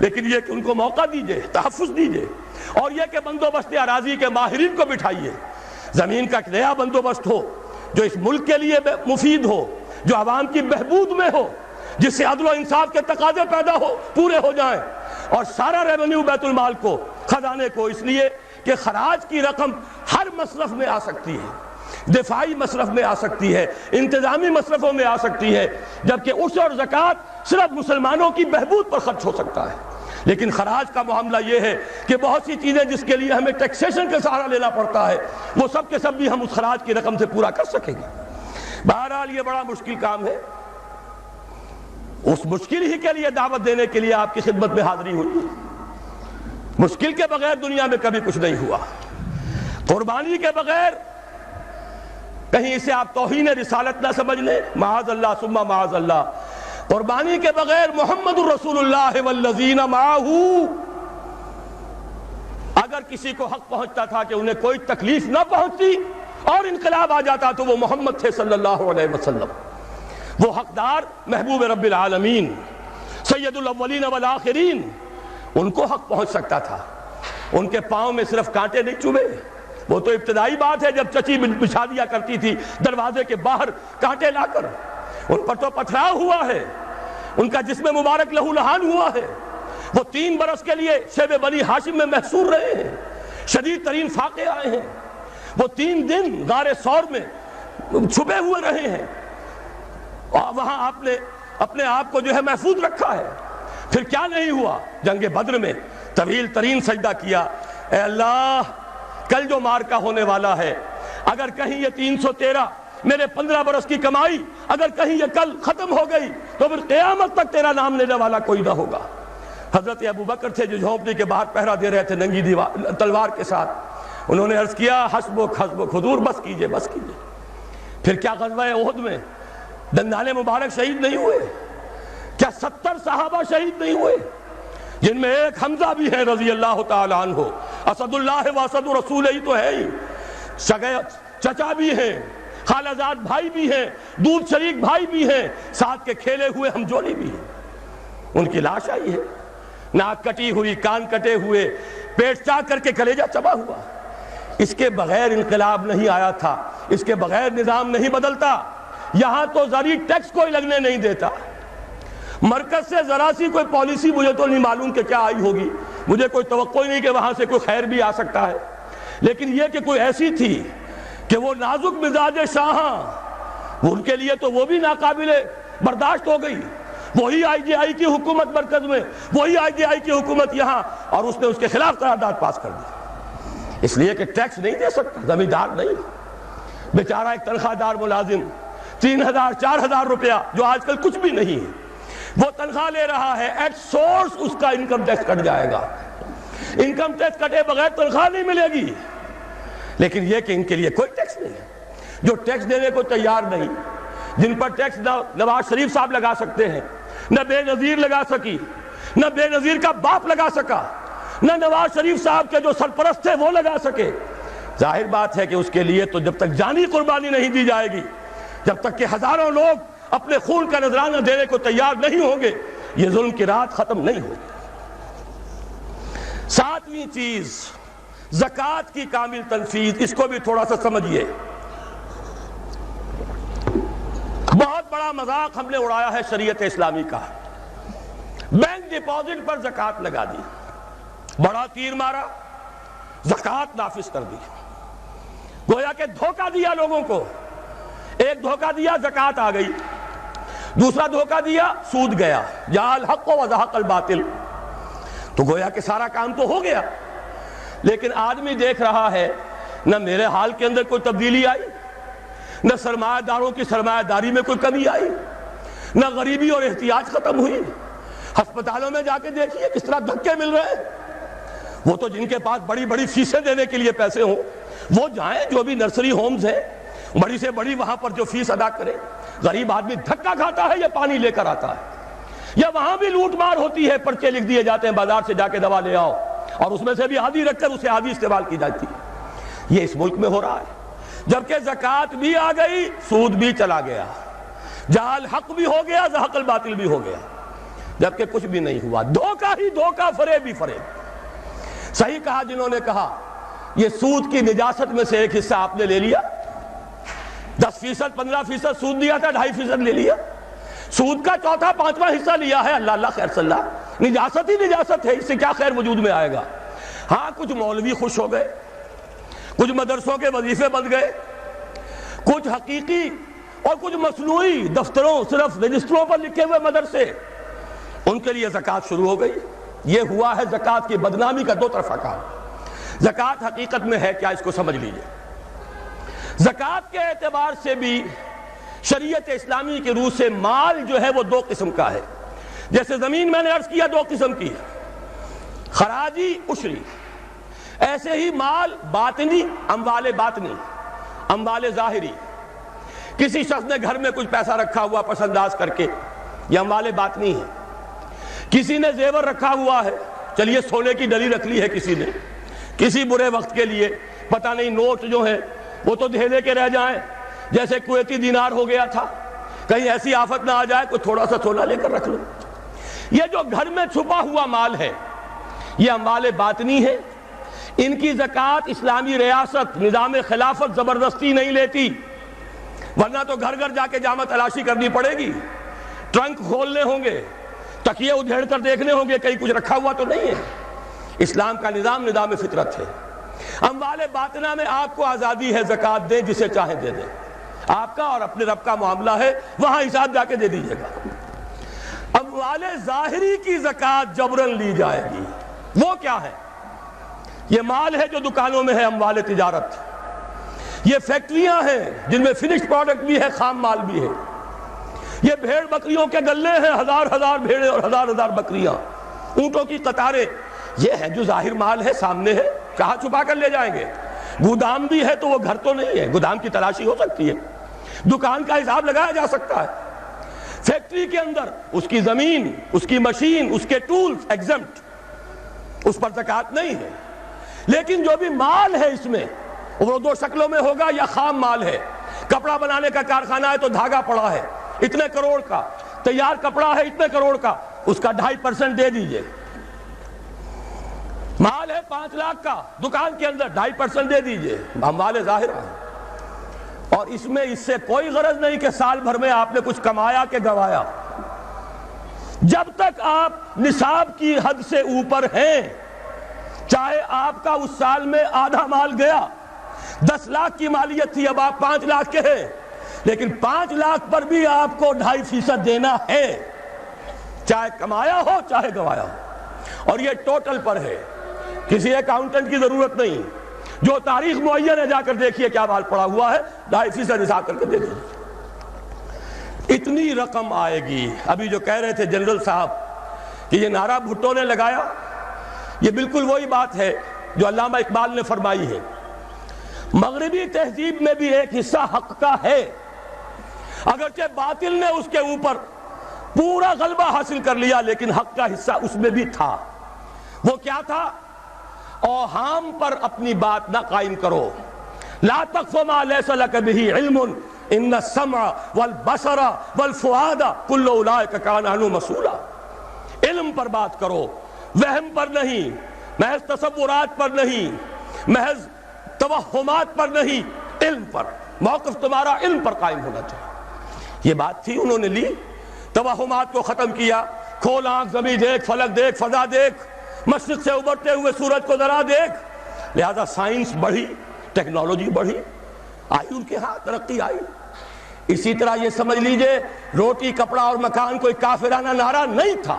لیکن یہ کہ ان کو موقع دیجئے، تحفظ دیجئے، اور یہ کہ بندوبست اراضی کے ماہرین کو بٹھائیے، زمین کا ایک نیا بندوبست ہو جو اس ملک کے لیے مفید ہو، جو عوام کی بہبود میں ہو، جس سے عدل و انصاف کے تقاضے پیدا ہو، پورے ہو جائیں، اور سارا ریونیو بیت المال کو، خزانے کو، اس لیے کہ خراج کی رقم ہر مصرف میں آ سکتی ہے، دفاعی مصرف میں آ سکتی ہے، انتظامی مصرفوں میں آ سکتی ہے، جبکہ عشر اور زکوٰۃ صرف مسلمانوں کی بہبود پر خرچ ہو سکتا ہے۔ لیکن خراج کا معاملہ یہ ہے کہ بہت سی چیزیں جس کے لیے ہمیں ٹیکسیشن کا سہارا لینا پڑتا ہے، وہ سب کے سب بھی ہم اس خراج کی رقم سے پورا کر سکیں گے۔ بہرحال یہ بڑا مشکل کام ہے، اس مشکل ہی کے لیے دعوت دینے کے لیے آپ کی خدمت میں حاضری ہوئی۔ مشکل کے بغیر دنیا میں کبھی کچھ نہیں ہوا، قربانی کے بغیر کہیں اسے آپ توہین رسالت نہ سمجھ لیں، معاذ اللہ ثم معاذ اللہ، قربانی کے بغیر محمد الرسول اللہ والذین معہ، اگر کسی کو حق پہنچتا تھا کہ انہیں کوئی تکلیف نہ پہنچتی اور انقلاب آ جاتا تو وہ محمد تھے صلی اللہ علیہ وسلم، وہ حقدار محبوب رب العالمین سید الاولین والآخرین، ان کو حق پہنچ سکتا تھا۔ ان کے پاؤں میں صرف کانٹے نہیں چبھے، وہ تو ابتدائی بات ہے جب چچی بچھا دیا کرتی تھی دروازے کے باہر کانٹے لا کر، ان پر تو پتھراؤ ہوا ہے، ان کا جسم مبارک لہو لہان ہوا ہے، وہ 3 برس کے لیے شیب بنی ہاشم میں محصور رہے ہیں، شدید ترین فاقے آئے ہیں، وہ 3 دن غار ثور میں چھپے ہوئے رہے ہیں، اور وہاں آپ نے اپنے آپ کو جو ہے محفوظ رکھا ہے۔ پھر کیا نہیں ہوا؟ جنگ بدر میں طویل ترین سجدہ کیا، اے اللہ کل جو مارکا ہونے والا ہے، اگر کہیں یہ 313 میرے 15 برس کی کمائی اگر کہیں یہ کل ختم ہو گئی تو پھر قیامت تک تیرا نام لینے والا کوئی نہ ہوگا۔ حضرت ابو بکر تھے جو جھونپڑی کے باہر پہرا دے رہے تھے ننگی تلوار کے ساتھ، انہوں نے عرض کیا حسبک حسبک حضور بس کیجئے بس کیجئے۔ پھر کیا غزوہ احد میں دندان مبارک شہید نہیں ہوئے؟ کیا 70 صحابہ شہید نہیں ہوئے؟ جن میں ایک حمزہ بھی ہے رضی اللہ تعالیٰ عنہ، اسد اللہ و اسد رسول ہی تو ہے ہی، چچا بھی ہیں، خالہ زاد بھائی بھی ہیں، دودھ شریک بھائی بھی ہیں، ساتھ کے کھیلے ہوئے ہم جولی بھی ہیں۔ ان کی لاش آئی ہے، ناک کٹی ہوئی، کان کٹے ہوئے، پیٹ چاک کر کے کلیجہ چبا ہوا۔ اس کے بغیر انقلاب نہیں آیا تھا، اس کے بغیر نظام نہیں بدلتا۔ یہاں تو زرعی ٹیکس کوئی لگنے نہیں دیتا، مرکز سے ذرا سی کوئی پالیسی مجھے تو نہیں معلوم کہ کیا آئی ہوگی، مجھے کوئی توقع ہی نہیں کہ وہاں سے کوئی خیر بھی آ سکتا ہے، لیکن یہ کہ کوئی ایسی تھی کہ وہ نازک مزاج شاہاں، ان کے لیے تو وہ بھی ناقابل برداشت ہو گئی. وہی آئی جے آئی کی حکومت مرکز میں، وہی آئی جے آئی کی حکومت یہاں، اور اس نے اس کے خلاف قرارداد پاس کر دی، اس لیے کہ ٹیکس نہیں دے سکتا، زمیندار نہیں. بیچارہ ایک تنخواہ دار ملازم 3,000 4,000 روپیہ جو آج کل کچھ بھی نہیں ہے، وہ تنخواہ لے رہا ہے، ایٹ سورس اس کا انکم ٹیکس کٹ جائے گا. انکم ٹیکس کٹے بغیر تنخواہ نہیں ملے گی. لیکن یہ کہ ان کے لیے کوئی ٹیکس نہیں ہے. جو ٹیکس دینے کو تیار نہیں، جن پر ٹیکس نواز شریف صاحب لگا سکتے ہیں، نہ بے نظیر لگا سکی، نہ بے نظیر کا باپ لگا سکا، نہ نواز شریف صاحب کے جو سرپرست تھے وہ لگا سکے. ظاہر بات ہے کہ اس کے لیے تو جب تک جانی قربانی نہیں دی جائے گی، جب تک کہ ہزاروں لوگ اپنے خون کا نذرانہ دینے کو تیار نہیں ہوں گے، یہ ظلم کی رات ختم نہیں ہوگی. 7ویں چیز زکوٰۃ کی کامل تنفیذ. اس کو بھی تھوڑا سا سمجھیے. بہت بڑا مذاق ہم نے اڑایا ہے شریعت اسلامی کا. بینک ڈپازٹ پر زکوٰۃ لگا دی، بڑا تیر مارا، زکوٰۃ نافذ کر دی. گویا کہ دھوکہ دیا لوگوں کو. ایک دھوکہ دیا زکوٰۃ آ گئی، دوسرا دھوکہ دیا سود گیا. جاء الحق وزهق الباطل. تو گویا کہ سارا کام تو ہو گیا، لیکن آدمی دیکھ رہا ہے نہ میرے حال کے اندر کوئی تبدیلی آئی، نہ سرمایہ داروں کی سرمایہ داری میں کوئی کمی آئی، نہ غریبی اور احتیاج ختم ہوئی. ہسپتالوں میں جا کے دیکھیے کس طرح دھکے مل رہے ہیں. وہ تو جن کے پاس بڑی بڑی فیسیں دینے کے لیے پیسے ہوں وہ جائیں، جو بھی نرسری ہومز ہیں بڑی سے بڑی وہاں پر جو فیس ادا کرے. غریب آدمی دھکا کھاتا ہے یا پانی لے کر آتا ہے، یا وہاں بھی لوٹ مار ہوتی ہے، پرچے لکھ دیے جاتے ہیں بازار سے جا کے دوا لے آؤ، اور اس میں سے بھی آدھی رکھ کر اسے آدھی استعمال کی جاتی ہے. یہ اس ملک میں ہو رہا ہے. جبکہ زکوٰۃ بھی آ گئی، سود بھی چلا گیا، جاء الحق بھی ہو گیا، زهق الباطل بھی ہو گیا، جبکہ کچھ بھی نہیں ہوا. دھوکہ ہی دھوکہ، فریب ہی فریب. صحیح کہا جنہوں نے کہا یہ سود کی نجاست میں سے ایک حصہ آپ نے لے لیا. 10% 15% سود دیا تھا، 2.5% لے لیا. سود کا چوتھا 5واں حصہ لیا ہے. اللہ اللہ خیر صلی اللہ. نجاست ہی نجاست ہے، اس سے کیا خیر وجود میں آئے گا. ہاں کچھ مولوی خوش ہو گئے، کچھ مدرسوں کے وظیفے بن گئے، کچھ حقیقی اور کچھ مصنوعی دفتروں صرف رجسٹروں پر لکھے ہوئے مدرسے، ان کے لیے زکوٰۃ شروع ہو گئی. یہ ہوا ہے زکوٰۃ کی بدنامی کا دو طرفہ کام. زکوٰۃ حقیقت میں ہے کیا، اس کو سمجھ لیجئے. زکوٰۃ کے اعتبار سے بھی شریعت اسلامی کے روح سے مال جو ہے وہ 2 قسم کا ہے. جیسے زمین میں نے عرض کیا 2 قسم کی ہے، خراجی عشری. ایسے ہی مال باطنی، اموال باطنی، اموال ظاہری. کسی شخص نے گھر میں کچھ پیسہ رکھا ہوا پس انداز کر کے، یہ اموال باطنی ہے. کسی نے زیور رکھا ہوا ہے، چلیے سونے کی ڈلی رکھ لی ہے کسی نے، کسی برے وقت کے لیے، پتہ نہیں نوٹ جو ہیں وہ تو دھیلے کے رہ جائیں، جیسے کویتی دینار ہو گیا تھا، کہیں ایسی آفت نہ آ جائے کوئی تھوڑا سا سونا لے کر رکھ لو. یہ جو گھر میں چھپا ہوا مال ہے یہ اموال باطنی ہے. ان کی زکوٰۃ اسلامی ریاست نظام خلافت زبردستی نہیں لیتی، ورنہ تو گھر گھر جا کے جامع تلاشی کرنی پڑے گی، ٹرنک کھولنے ہوں گے، تکیے ادھیڑ کر دیکھنے ہوں گے کہیں کچھ رکھا ہوا تو نہیں ہے. اسلام کا نظام نظام فطرت ہے. اموال باطنہ میں آپ کو آزادی ہے، زکوٰۃ دیں جسے چاہیں دے دیں، آپ کا اور اپنے رب کا معاملہ ہے، وہاں حساب جا کے دے دیجئے گا. اموال ظاہری کی زکوٰۃ جبرن لی جائے گی. وہ کیا ہے؟ یہ مال ہے جو دکانوں میں ہے، اموال تجارت. یہ فیکٹریاں ہیں جن میں فنشڈ پروڈکٹ بھی ہے، خام مال بھی ہے. یہ بھیڑ بکریوں کے گلے ہیں، ہزار ہزار بھیڑیں اور ہزار ہزار بکریاں، اونٹوں کی قطاریں. یہ ہے جو ظاہر مال ہے، سامنے ہے، کہاں چھپا کر لے جائیں گے؟ گودام بھی ہے تو وہ گھر تو نہیں ہے، گودام کی تلاشی ہو سکتی ہے، دکان کا حساب لگایا جا سکتا ہے. فیکٹری کے اندر اس کی زمین، اس کی مشین، اس کے ٹولز ایگزمپٹ، اس پر زکوٰۃ نہیں ہے. لیکن جو بھی مال ہے اس میں وہ 2 شکلوں میں ہوگا. یا خام مال ہے، کپڑا بنانے کا کارخانہ ہے تو دھاگا پڑا ہے اتنے کروڑ کا، تیار کپڑا ہے اتنے کروڑ کا، اس کا 2.5% دے دیجئے. مال ہے 5 لاکھ کا، دکان کے اندر 2.5% دے دیجئے. اموال ظاہرہ ہے. اور اس میں اس سے کوئی غرض نہیں کہ سال بھر میں آپ نے کچھ کمایا کہ گوایا. جب تک آپ نصاب کی حد سے اوپر ہیں چاہے آپ کا اس سال میں آدھا مال گیا، 10 لاکھ کی مالیت تھی، اب آپ 5 لاکھ کے ہیں، لیکن 5 لاکھ پر بھی آپ کو 2.5% دینا ہے، چاہے کمایا ہو چاہے گوایا ہو، اور یہ ٹوٹل پر ہے، کسی اکاؤنٹنٹ کی ضرورت نہیں، جو تاریخ معین ہے جا کر دیکھیے کیا مال پڑا ہوا ہے، 2.5% حساب کر کے دے دیجیے، اتنی رقم آئے گی۔ ابھی جو کہہ رہے تھے جنرل صاحب کہ یہ نعرہ بھٹو نے لگایا، یہ بالکل وہی بات ہے جو علامہ اقبال نے فرمائی ہے، مغربی تہذیب میں بھی ایک حصہ حق کا ہے، اگرچہ باطل نے اس کے اوپر پورا غلبہ حاصل کر لیا، لیکن حق کا حصہ اس میں بھی تھا۔ وہ کیا تھا؟ اوہام پر اپنی بات نہ قائم کرو، لا تقف ما لیس لک بہ علم ان السمع والبصر والفؤاد کل اولئک کان عنہ مسئولا۔ علم پر بات کرو، وہم پر نہیں، محض تصورات پر نہیں، محض توہمات پر نہیں، علم پر، موقف تمہارا علم پر قائم ہونا چاہیے۔ یہ بات تھی، انہوں نے لی، توہمات کو ختم کیا، کھول آنکھ، زمین دیکھ، فلک دیکھ، فضا دیکھ، مشرق سے ابھرتے ہوئے سورج کو ذرا دیکھ، لہذا سائنس بڑھی، ٹیکنالوجی بڑھی، آئی ان کے ہاں ترقی آئی۔ اسی طرح یہ سمجھ لیجئے روٹی، کپڑا اور مکان کوئی کافرانہ نعرہ نہیں تھا،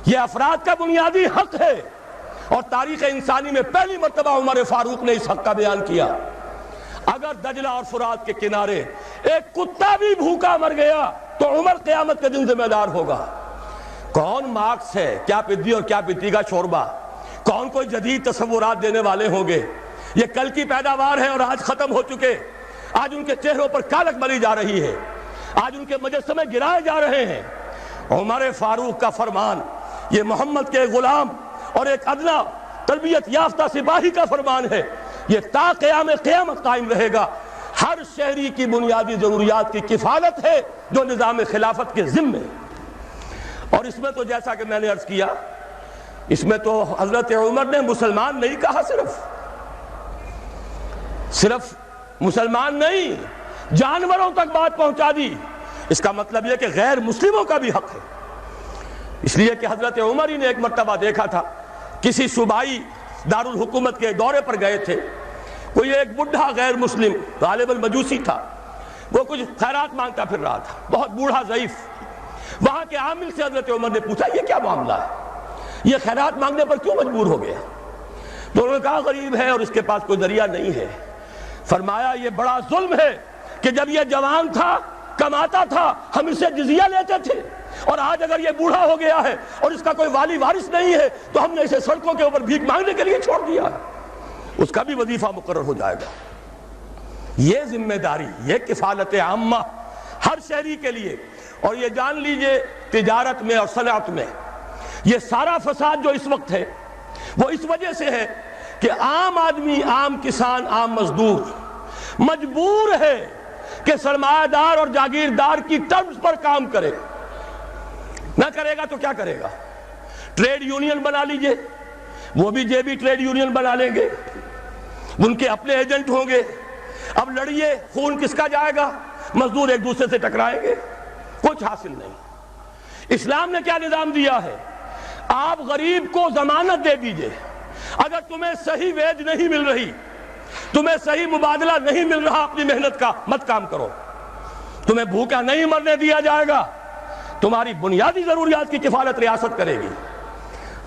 یہ افراد کا بنیادی حق ہے، اور تاریخ انسانی میں پہلی مرتبہ عمر فاروق نے اس حق کا بیان کیا۔ اگر دجلہ اور فرات کے کنارے ایک کتا بھی بھوکا مر گیا تو عمر قیامت کے دن ذمہ دار ہوگا۔ کون مارکس ہے، کیا پدی اور کیا پتی کا شوربہ، کون کوئی جدید تصورات دینے والے ہوں گے؟ یہ کل کی پیداوار ہے اور آج ختم ہو چکے، آج ان کے چہروں پر کالک ملی جا رہی ہے، آج ان کے مجسمے گرائے جا رہے ہیں۔ عمر فاروق کا فرمان، یہ محمد کے غلام اور ایک ادنا تربیت یافتہ سپاہی کا فرمان ہے، یہ تا قیامت قائم رہے گا۔ ہر شہری کی بنیادی ضروریات کی کفالت ہے جو نظام خلافت کے ذمے، اور اس میں تو جیسا کہ میں نے عرض کیا، اس میں تو حضرت عمر نے مسلمان نہیں کہا، صرف مسلمان نہیں، جانوروں تک بات پہنچا دی۔ اس کا مطلب یہ کہ غیر مسلموں کا بھی حق ہے، اس لیے کہ حضرت عمر ہی نے ایک مرتبہ دیکھا تھا، کسی صوبائی دارالحکومت کے دورے پر گئے تھے، کوئی ایک بڑھا غیر مسلم غالباً مجوسی تھا، وہ کچھ خیرات مانگتا پھر رہا تھا، بہت بوڑھا ضعیف۔ وہاں کے عامل سے حضرت عمر نے پوچھا یہ کیا معاملہ ہے، یہ خیرات مانگنے پر کیوں مجبور ہو گیا؟ تو انہوں نے کہا غریب ہے اور اس کے پاس کوئی ذریعہ نہیں ہے۔ فرمایا یہ بڑا ظلم ہے کہ جب یہ جوان تھا، کماتا تھا، ہم اسے جزیہ لیتے تھے، اور آج اگر یہ بوڑھا ہو گیا ہے اور اس کا کوئی والی وارث نہیں ہے تو ہم نے اسے سڑکوں کے اوپر بھیک مانگنے کے لیے چھوڑ دیا ہے، اس کا بھی وظیفہ مقرر ہو جائے گا۔ یہ ذمہ داری، یہ کفالت عامہ ہر شہری کے لیے۔ اور یہ جان لیجئے تجارت میں اور صنعت میں یہ سارا فساد جو اس وقت ہے وہ اس وجہ سے ہے کہ عام آدمی، عام کسان، عام مزدور مجبور ہے کہ سرمایہ دار اور جاگیردار کی ٹرمز پر کام کرے، نہ کرے گا تو کیا کرے گا؟ ٹریڈ یونین بنا لیجئے، وہ بھی جیبی ٹریڈ یونین بنا لیں گے، ان کے اپنے ایجنٹ ہوں گے، اب لڑیے، خون کس کا جائے گا؟ مزدور ایک دوسرے سے ٹکرائیں گے، کچھ حاصل نہیں۔ اسلام نے کیا نظام دیا ہے؟ آپ غریب کو ضمانت دے دیجئے، اگر تمہیں صحیح ویج نہیں مل رہی، تمہیں صحیح مبادلہ نہیں مل رہا اپنی محنت کا، مت کام کرو، تمہیں بھوکا نہیں مرنے دیا جائے گا، تمہاری بنیادی ضروریات کی کفالت ریاست کرے گی۔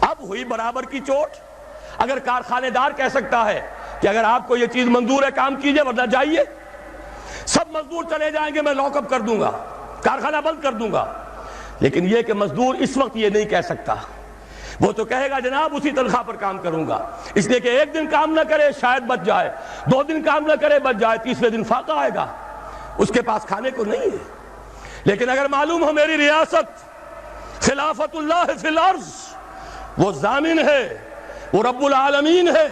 اب ہوئی برابر کی چوٹ۔ اگر کارخانے دار کہہ سکتا ہے کہ اگر آپ کو یہ چیز منظور ہے کام کیجئے ورنہ جائیے، سب مزدور چلے جائیں گے، میں لاک اپ کر دوں گا، کارخانہ بند کر دوں گا، لیکن یہ کہ مزدور اس وقت یہ نہیں کہہ سکتا، وہ تو کہے گا جناب اسی تنخواہ پر کام کروں گا، اس لیے کہ ایک دن کام نہ کرے شاید بچ جائے، 2 دن کام نہ کرے بچ جائے، تیسرے دن فاقہ آئے گا، اس کے پاس کھانے کو نہیں ہے۔ لیکن اگر معلوم ہو میری ریاست خلافت اللہ فی الارض، وہ ضامن ہے، وہ رب العالمین ہے،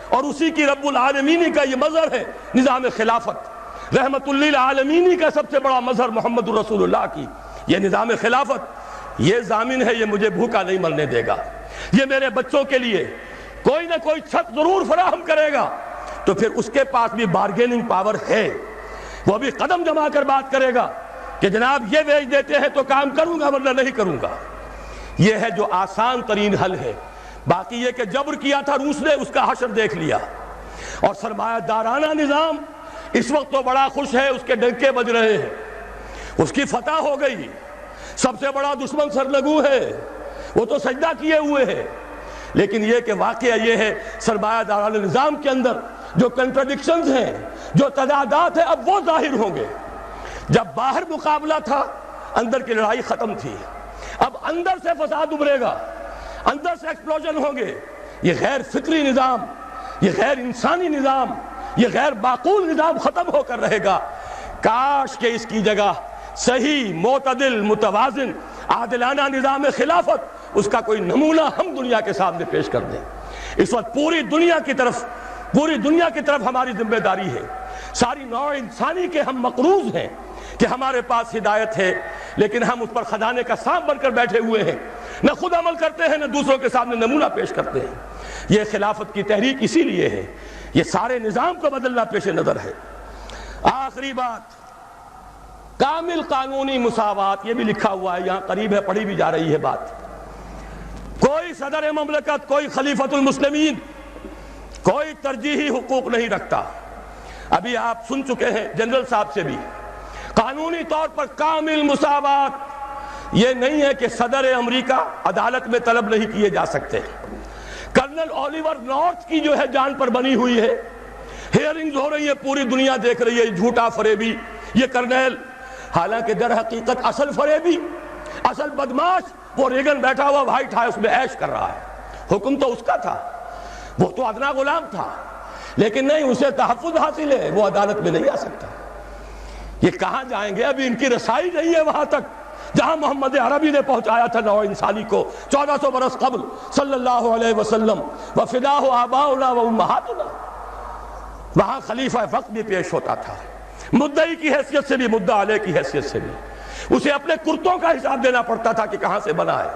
اور اسی کی رب العالمینی کا یہ مظہر ہے نظام خلافت، رحمت للعالمینی کا سب سے بڑا مظہر محمد رسول اللہ کی یہ نظام خلافت، یہ ضامن ہے، یہ مجھے بھوکا نہیں مرنے دے گا، یہ میرے بچوں کے لیے کوئی نہ کوئی چھت ضرور فراہم کرے گا، تو پھر اس کے پاس بھی بارگیننگ پاور ہے، وہ بھی قدم جما کر بات کرے گا کہ جناب یہ ویج دیتے ہیں تو کام کروں گا ورنہ نہیں کروں گا۔ یہ ہے جو آسان ترین حل ہے۔ باقی یہ کہ جبر کیا تھا روس نے، اس کا حشر دیکھ لیا. اور سرمایہ دارانہ نظام اس وقت تو بڑا خوش ہے، اس کے ڈنکے بج رہے ہیں، اس کی فتح ہو گئی. سب سے بڑا دشمن سرنگو ہے، وہ تو سجدہ کیے ہوئے ہے. لیکن یہ کہ واقعہ یہ ہے سرمایہ دارانہ نظام کے اندر جو کنٹرڈکشنز ہیں، جو تضادات ہیں، اب وہ ظاہر ہوں گے. جب باہر مقابلہ تھا، اندر کی لڑائی ختم تھی. اب اندر سے فساد ابھرے گا، اندر سے ایکسپلوژن ہوں گے. یہ غیر فطری نظام، یہ غیر انسانی نظام، یہ غیر معقول نظام ختم ہو کر رہے گا. کاش کہ اس کی جگہ صحیح، معتدل، متوازن، عادلانہ نظام خلافت، اس کا کوئی نمونہ ہم دنیا کے سامنے پیش کر دیں. اس وقت پوری دنیا کی طرف ہماری ذمہ داری ہے. ساری نوع انسانی کے ہم مقروض ہیں کہ ہمارے پاس ہدایت ہے، لیکن ہم اس پر خزانے کا سانپ بن کر بیٹھے ہوئے ہیں. نہ خود عمل کرتے ہیں، نہ دوسروں کے سامنے نمونہ پیش کرتے ہیں. یہ خلافت کی تحریک اسی لیے ہے، یہ سارے نظام کو بدلنا پیش نظر ہے. آخری بات، کامل قانونی مساوات، یہ بھی لکھا ہوا ہے یہاں، قریب ہے، پڑھی بھی جا رہی ہے بات. کوئی صدر مملکت، کوئی خلیفۃ المسلمین، کوئی ترجیحی حقوق نہیں رکھتا. ابھی آپ سن چکے ہیں جنرل صاحب سے بھی، قانونی طور پر کامل مساوات یہ نہیں ہے کہ صدر امریکہ عدالت میں طلب نہیں کیے جا سکتے. کرنل اولیور نارتھ کی جو ہے جان پر بنی ہوئی ہے، ہیئرنگز ہو رہی ہے، پوری دنیا دیکھ رہی ہے. جھوٹا فریبی یہ کرنل، حالانکہ در حقیقت اصل فریبی، اصل بدماش وہ ریگن بیٹھا ہوا وائٹ ہاؤس میں عیش کر رہا ہے. حکم تو اس کا تھا، وہ تو ادنا غلام تھا، لیکن نہیں، اسے تحفظ حاصل ہے، وہ عدالت میں نہیں آ سکتا. یہ کہاں جائیں گے؟ ابھی ان کی رسائی نہیں ہے وہاں تک جہاں محمد عربی نے پہنچایا تھا نوع انسانی کو 1400 برس قبل صلی اللہ علیہ وسلم. وفداہ آباؤنا و امہاتنا، وہاں خلیفہ وقت بھی پیش ہوتا تھا، مدعی کی حیثیت سے بھی، مدعا علیہ کی حیثیت سے بھی. اسے اپنے کرتوں کا حساب دینا پڑتا تھا کہ کہاں سے بنا ہے.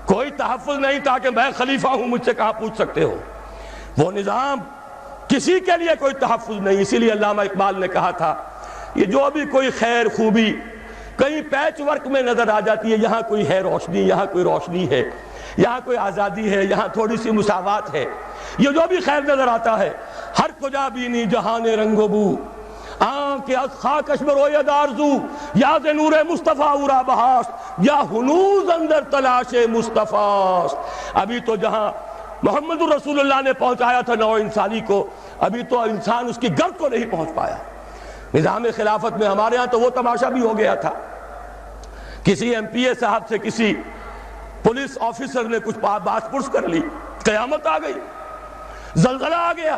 کوئی تحفظ نہیں تھا کہ میں خلیفہ ہوں، مجھ سے کہاں پوچھ سکتے ہو. وہ نظام، کسی کے لیے کوئی تحفظ نہیں. اسی لیے علامہ اقبال نے کہا تھا، یہ جو بھی کوئی خیر خوبی کہیں پیچ ورک میں نظر آ جاتی ہے، یہاں کوئی ہے روشنی، یہاں کوئی روشنی ہے، یہاں کوئی آزادی ہے، یہاں تھوڑی سی مساوات ہے. یہ جو بھی خیر نظر آتا ہے، ہر کجا بینی جہان رنگ و بو، آنکھ از خاکش بروید آرزو، یا ز نور مصطفیٰ اورا بہاشت، یا ہنوز اندر تلاش مصطفیٰ. ابھی تو جہاں محمد رسول اللہ نے پہنچایا تھا نوع انسانی کو، ابھی تو انسان اس کی گرد کو نہیں پہنچ پایا. نظام خلافت میں ہمارے ہاں تو وہ تماشا بھی ہو گیا تھا، کسی ایم پی اے صاحب سے کسی پولیس آفیسر نے کچھ بات پرس کر لی، قیامت آ گئی، زلزلہ آ گیا.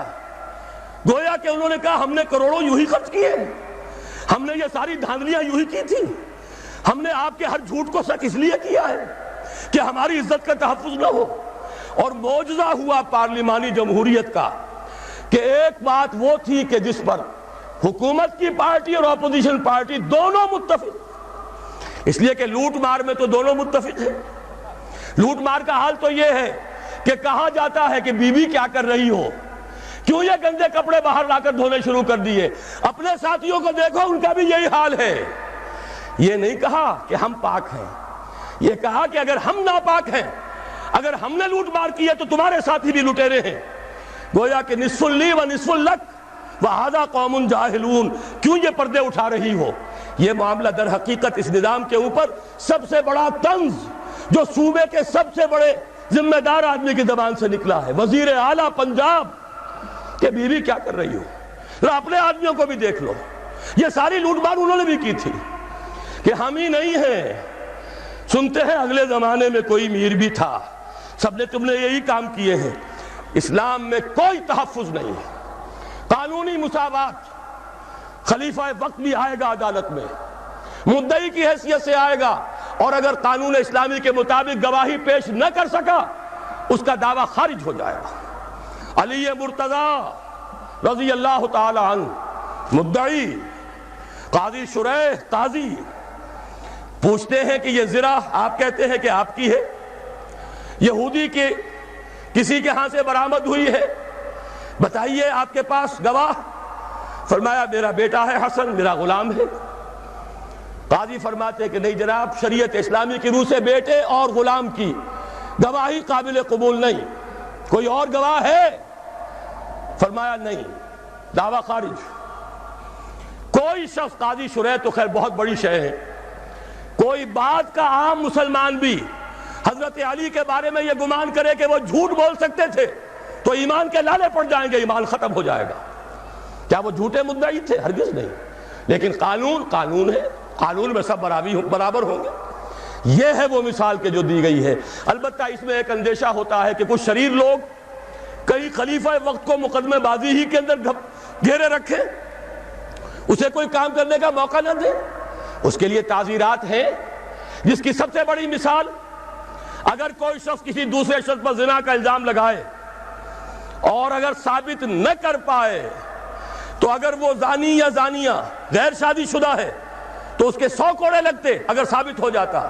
گویا کہ انہوں نے کہا ہم نے کروڑوں یوں ہی خرچ کیے، ہم نے یہ ساری دھاندلیاں یوں ہی کی تھی، ہم نے آپ کے ہر جھوٹ کو سچ اس لیے کیا ہے کہ ہماری عزت کا تحفظ نہ ہو. اور معجزہ ہوا پارلیمانی جمہوریت کا کہ ایک بات وہ تھی کہ جس پر حکومت کی پارٹی اور اپوزیشن پارٹی دونوں متفق، اس لیے کہ لوٹ مار میں تو دونوں متفق ہیں. لوٹ مار کا حال تو یہ ہے کہ کہا جاتا ہے کہ بیوی کیا کر رہی ہو، کیوں یہ گندے کپڑے باہر لا کر دھونے شروع کر دیے. اپنے ساتھیوں کو دیکھو، ان کا بھی یہی حال ہے. یہ نہیں کہا کہ ہم پاک ہیں، یہ کہا کہ اگر ہم ناپاک ہیں، اگر ہم نے لوٹ مار کی ہے تو تمہارے ساتھی بھی لٹیرے ہیں. گویا کہ نصف لی و نصف لک وَهَذَا قَوْمٌ جَاهِلُونَ، کیوں یہ پردے اٹھا رہی ہو. یہ معاملہ در حقیقت اس نظام کے اوپر سب سے بڑا طنز جو صوبے کے سب سے بڑے ذمہ دار آدمی کی زبان سے نکلا ہے، وزیر اعلیٰ پنجاب، کہ بیوی کیا کر رہی ہو. اپنے آدمیوں کو بھی دیکھ لو، یہ ساری لوٹ مار انہوں نے بھی کی تھی. کہ ہم ہی نہیں ہیں، سنتے ہیں اگلے زمانے میں کوئی میر بھی تھا، سب نے تم نے یہی کام کیے ہیں. اسلام میں کوئی تحفظ نہیں ہے، قانونی مساوات. خلیفہ وقت بھی آئے گا عدالت میں، مدعی کی حیثیت سے آئے گا، اور اگر قانون اسلامی کے مطابق گواہی پیش نہ کر سکا اس کا دعویٰ خارج ہو جائے گا. علی مرتضیٰ رضی اللہ تعالی عنہ مدعی، قاضی شریح قاضی پوچھتے ہیں کہ یہ زرہ آپ کہتے ہیں کہ آپ کی ہے، یہودی کے کسی کے ہاں سے برآمد ہوئی ہے، بتائیے آپ کے پاس گواہ. فرمایا میرا بیٹا ہے حسن، میرا غلام ہے. قاضی فرماتے کہ نہیں جناب، شریعت اسلامی کی روح سے بیٹے اور غلام کی گواہی قابل قبول نہیں، کوئی اور گواہ ہے؟ فرمایا نہیں، دعویٰ خارج۔ کوئی شخص، قاضی شریح تو خیر بہت بڑی شے ہے، کوئی بات کا عام مسلمان بھی حضرت علی کے بارے میں یہ گمان کرے کہ وہ جھوٹ بول سکتے تھے تو ایمان کے لالے پڑ جائیں گے، ایمان ختم ہو جائے گا۔ کیا وہ جھوٹے مدعی تھے؟ ہرگز نہیں۔ لیکن قانون ہے، قانون میں سب برابر ہوں گے۔ یہ ہے وہ مثال کہ جو دی گئی ہے۔ البتہ اس میں ایک اندیشہ ہوتا ہے کہ کچھ شریر لوگ کئی خلیفہ وقت کو مقدمے بازی ہی کے اندر گھیرے رکھیں، اسے کوئی کام کرنے کا موقع نہ دیں۔ اس کے لیے تعزیرات ہیں، جس کی سب سے بڑی مثال، اگر کوئی شخص کسی دوسرے شخص پر زنا کا الزام لگائے اور اگر ثابت نہ کر پائے تو اگر وہ زانی یا زانیہ غیر شادی شدہ ہے تو اس کے 100 کوڑے لگتے اگر ثابت ہو جاتا،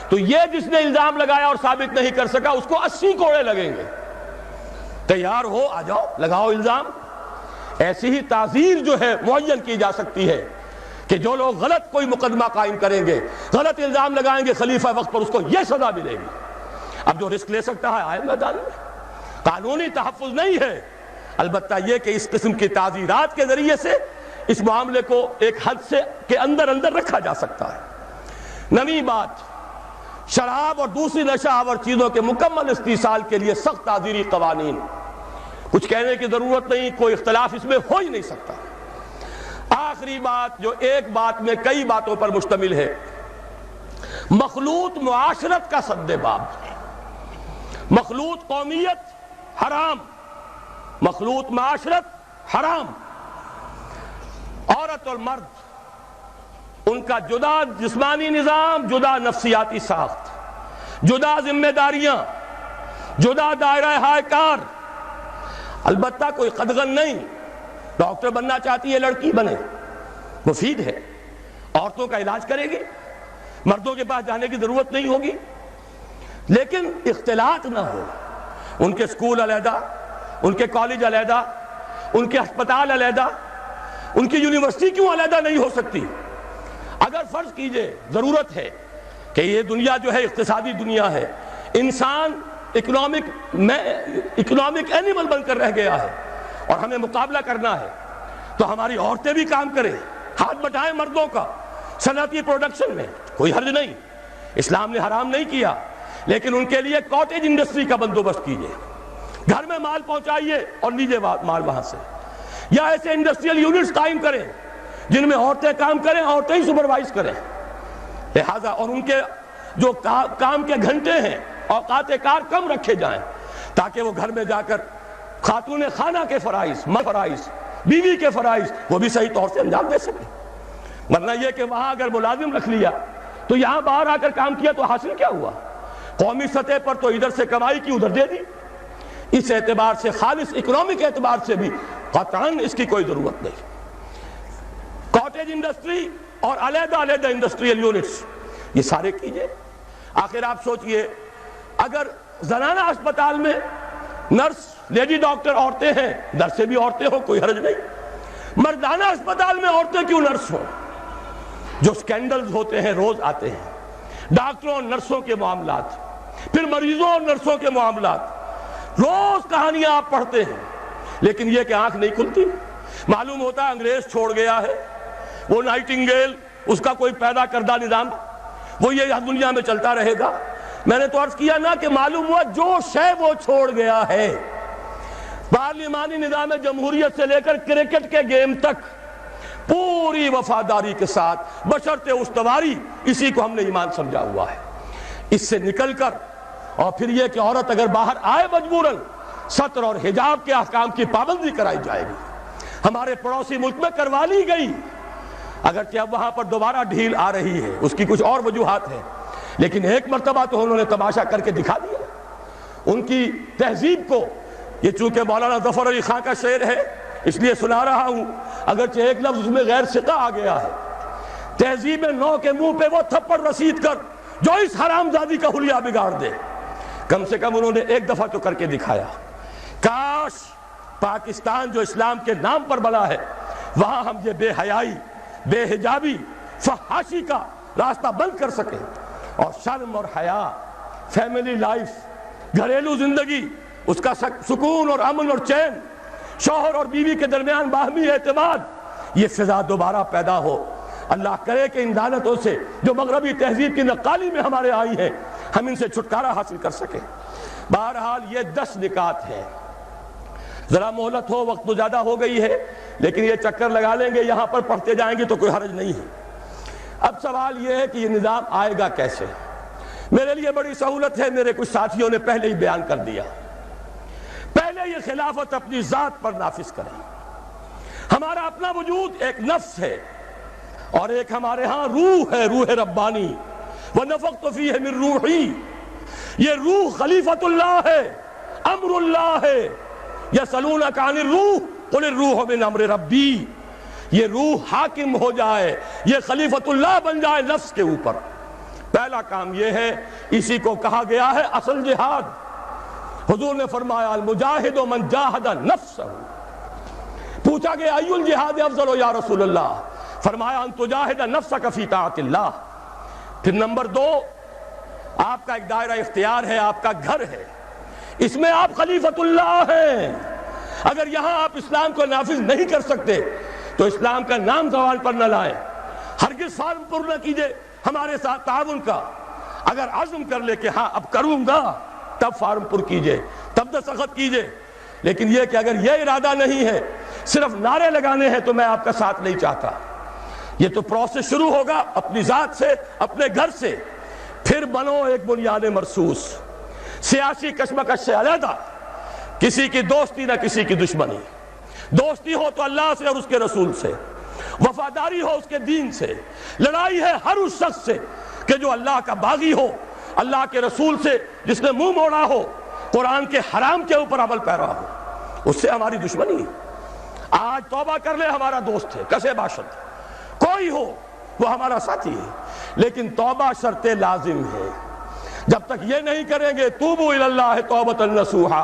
تو یہ جس نے الزام لگایا اور ثابت نہیں کر سکا اس کو 80 کوڑے لگیں گے۔ تیار ہو، آ جاؤ، لگاؤ الزام۔ ایسی ہی تعزیر جو ہے معین کی جا سکتی ہے کہ جو لوگ غلط کوئی مقدمہ قائم کریں گے، غلط الزام لگائیں گے خلیفہ وقت پر، اس کو یہ سزا ملے گی۔ اب جو رسک لے سکتا ہے آئے میدان میں۔ قانونی تحفظ نہیں ہے، البتہ یہ کہ اس قسم کی تعزیرات کے ذریعے سے اس معاملے کو ایک حد سے کے اندر رکھا جا سکتا ہے۔ نویں بات، شراب اور دوسری نشہ آور چیزوں کے مکمل استحصال کے لیے سخت تعزیری قوانین۔ کچھ کہنے کی ضرورت نہیں، کوئی اختلاف اس میں ہو ہی نہیں سکتا۔ آخری بات جو ایک بات میں کئی باتوں پر مشتمل ہے، مخلوط معاشرت کا سد باب۔ مخلوط قومیت حرام، مخلوط معاشرت حرام۔ عورت اور مرد، ان کا جدا جسمانی نظام، جدا نفسیاتی ساخت، جدا ذمہ داریاں، جدا دائرہ ہائے کار۔ البتہ کوئی قدغن نہیں، ڈاکٹر بننا چاہتی ہے لڑکی بنے، مفید ہے، عورتوں کا علاج کرے گی، مردوں کے پاس جانے کی ضرورت نہیں ہوگی، لیکن اختلاط نہ ہو۔ ان کے اسکول علیحدہ، ان کے کالج علیحدہ، ان کے ہسپتال علیحدہ، ان کی یونیورسٹی کیوں علیحدہ نہیں ہو سکتی؟ اگر فرض کیجئے ضرورت ہے کہ یہ دنیا جو ہے اقتصادی دنیا ہے، انسان اکنامک اینیمل بن کر رہ گیا ہے اور ہمیں مقابلہ کرنا ہے، تو ہماری عورتیں بھی کام کریں، ہاتھ بٹائیں مردوں کا صنعتی پروڈکشن میں، کوئی حرج نہیں، اسلام نے حرام نہیں کیا، لیکن ان کے لیے کاٹیج انڈسٹری کا بندوبست کیجئے، گھر میں مال پہنچائیے اور لیجئے مال وہاں سے، یا ایسے انڈسٹریل یونٹس قائم کریں جن میں عورتیں کام کریں، عورتیں ہی سپروائز کریں، لہذا اور ان کے جو کام کے گھنٹے ہیں، اوقات کار کم رکھے جائیں تاکہ وہ گھر میں جا کر خاتون خانہ کے فرائض، بیوی کے فرائض وہ بھی صحیح طور سے انجام دے سکیں۔ ورنہ یہ کہ وہاں اگر ملازم رکھ لیا تو یہاں باہر آ کر کام کیا تو حاصل کیا ہوا؟ قومی سطح پر تو ادھر سے کمائی کی ادھر دے دی۔ اس اعتبار سے، خالص اکنامک اعتبار سے بھی قطعاً اس کی کوئی ضرورت نہیں۔ کاٹیج انڈسٹری اور علیحدہ انڈسٹریل یونٹس یہ سارے کیجئے۔ آخر آپ سوچئے، اگر زنانہ اسپتال میں نرس، لیڈی ڈاکٹر عورتیں ہیں، نرسیں بھی عورتیں ہوں، کوئی حرج نہیں، مردانہ اسپتال میں عورتیں کیوں نرس ہوں؟ جو سکینڈلز ہوتے ہیں روز آتے ہیں، ڈاکٹروں اور نرسوں کے معاملات، پھر مریضوں اور نرسوں کے معاملات، روز کہانیاں آپ پڑھتے ہیں، لیکن یہ کہ آنکھ نہیں کھلتی۔ معلوم ہوتا ہے انگریز چھوڑ گیا ہے، وہ نائٹنگیل، اس کا کوئی پیدا کردہ نظام، وہ یہ دنیا میں چلتا رہے گا۔ میں نے تو عرض کیا نا کہ معلوم ہوا جو شے وہ چھوڑ گیا ہے، پارلیمانی نظام جمہوریت سے لے کر کرکٹ کے گیم تک پوری وفاداری کے ساتھ بشرط استواری، اسی کو ہم نے ایمان سمجھا ہوا ہے۔ اس سے نکل کر اور پھر یہ کہ عورت اگر باہر آئے مجبوراً، ستر اور حجاب کے احکام کی پابندی کرائی جائے گی۔ ہمارے پڑوسی ملک میں کروا لی گئی، اگرچہ اب وہاں پر دوبارہ ڈھیل آ رہی ہے، اس کی کچھ اور وجوہات ہیں، لیکن ایک مرتبہ تو انہوں نے تماشا کر کے دکھا دیا ان کی تہذیب کو۔ یہ چونکہ مولانا ظفر علی خان کا شعر ہے اس لیے سنا رہا ہوں، اگرچہ ایک لفظ اس میں غیر ثقہ آ گیا ہے۔ تہذیب نو کے منہ پہ وہ تھپڑ رسید کر جو اس حرامزادی کا حلیہ بگاڑ دے، کم سے کم انہوں نے ایک دفعہ تو کر کے دکھایا۔ کاش پاکستان جو اسلام کے نام پر بنا ہے، وہاں ہم یہ بے حیائی، بے حجابی، فحاشی کا راستہ بند کر سکیں، اور شرم اور حیا، فیملی لائف، گھریلو زندگی، اس کا سکون اور امن اور چین، شوہر اور بیوی کے درمیان باہمی اعتماد، یہ فضا دوبارہ پیدا ہو۔ اللہ کرے کہ ان لعنتوں سے جو مغربی تہذیب کی نقالی میں ہمارے آئی ہیں، ہم ان سے چھٹکارا حاصل کر سکیں۔ بہرحال یہ 10 نکات ہیں، ذرا مہلت ہو، وقت تو زیادہ ہو گئی ہے، لیکن یہ چکر لگا لیں گے، یہاں پر پڑھتے جائیں گے تو کوئی حرج نہیں ہے۔ اب سوال یہ ہے کہ یہ نظام آئے گا کیسے؟ میرے لیے بڑی سہولت ہے، میرے کچھ ساتھیوں نے پہلے ہی بیان کر دیا۔ پہلے یہ خلافت اپنی ذات پر نافذ کریں۔ ہمارا اپنا وجود ایک نفس ہے، اور ایک ہمارے ہاں روح ہے، روح ربانی، وَنَفَخْتُ فِيهِ مِن رُوحِي، یہ روح خلیفت اللہ ہے، امر اللہ ہے۔ یسألونک عن الروح قل الروح من امر ربی، یہ روح حاکم ہو جائے، یہ خلیفت اللہ بن جائے نفس کے اوپر۔ پہلا کام یہ ہے، اسی کو کہا گیا ہے اصل جہاد۔ حضور نے فرمایا المجاہد من جاہد نفسہ، پوچھا گیا ای الجہاد افضل یا رسول اللہ، فرمایا ان تجاہد نفسک فی طاعت اللہ۔ پھر نمبر 2، آپ کا ایک دائرہ اختیار ہے، آپ کا گھر ہے، اس میں آپ خلیفت اللہ ہیں۔ اگر یہاں آپ اسلام کو نافذ نہیں کر سکتے تو اسلام کا نام زبان پر نہ لائیں، ہرگز فارم پر نہ کیجئے ہمارے ساتھ تعاون کا۔ اگر عزم کر لے کہ ہاں اب کروں گا، تب فارم پر کیجئے، تب دستخط کیجئے۔ لیکن یہ کہ اگر یہ ارادہ نہیں ہے، صرف نعرے لگانے ہیں، تو میں آپ کا ساتھ نہیں چاہتا۔ یہ تو پروسیس شروع ہوگا اپنی ذات سے، اپنے گھر سے، پھر بنو ایک بنیاد مرصوص، سیاسی کشمکش سے علیحدہ، کسی کی دوستی نہ کسی کی دشمنی۔ دوستی ہو تو اللہ سے اور اس کے رسول سے، وفاداری ہو اس کے دین سے، لڑائی ہے ہر اس شخص سے کہ جو اللہ کا باغی ہو، اللہ کے رسول سے جس نے منہ موڑا ہو، قرآن کے حرام کے اوپر عمل پیرا ہو، اس سے ہماری دشمنی۔ آج توبہ کر لے ہمارا دوست ہے، کسے باشد کوئی ہو وہ ہمارا ساتھی ہے، لیکن توبہ شرط لازم ہے۔ جب تک یہ نہیں کریں گے توبوا الی اللہ توبۃ نصوحا،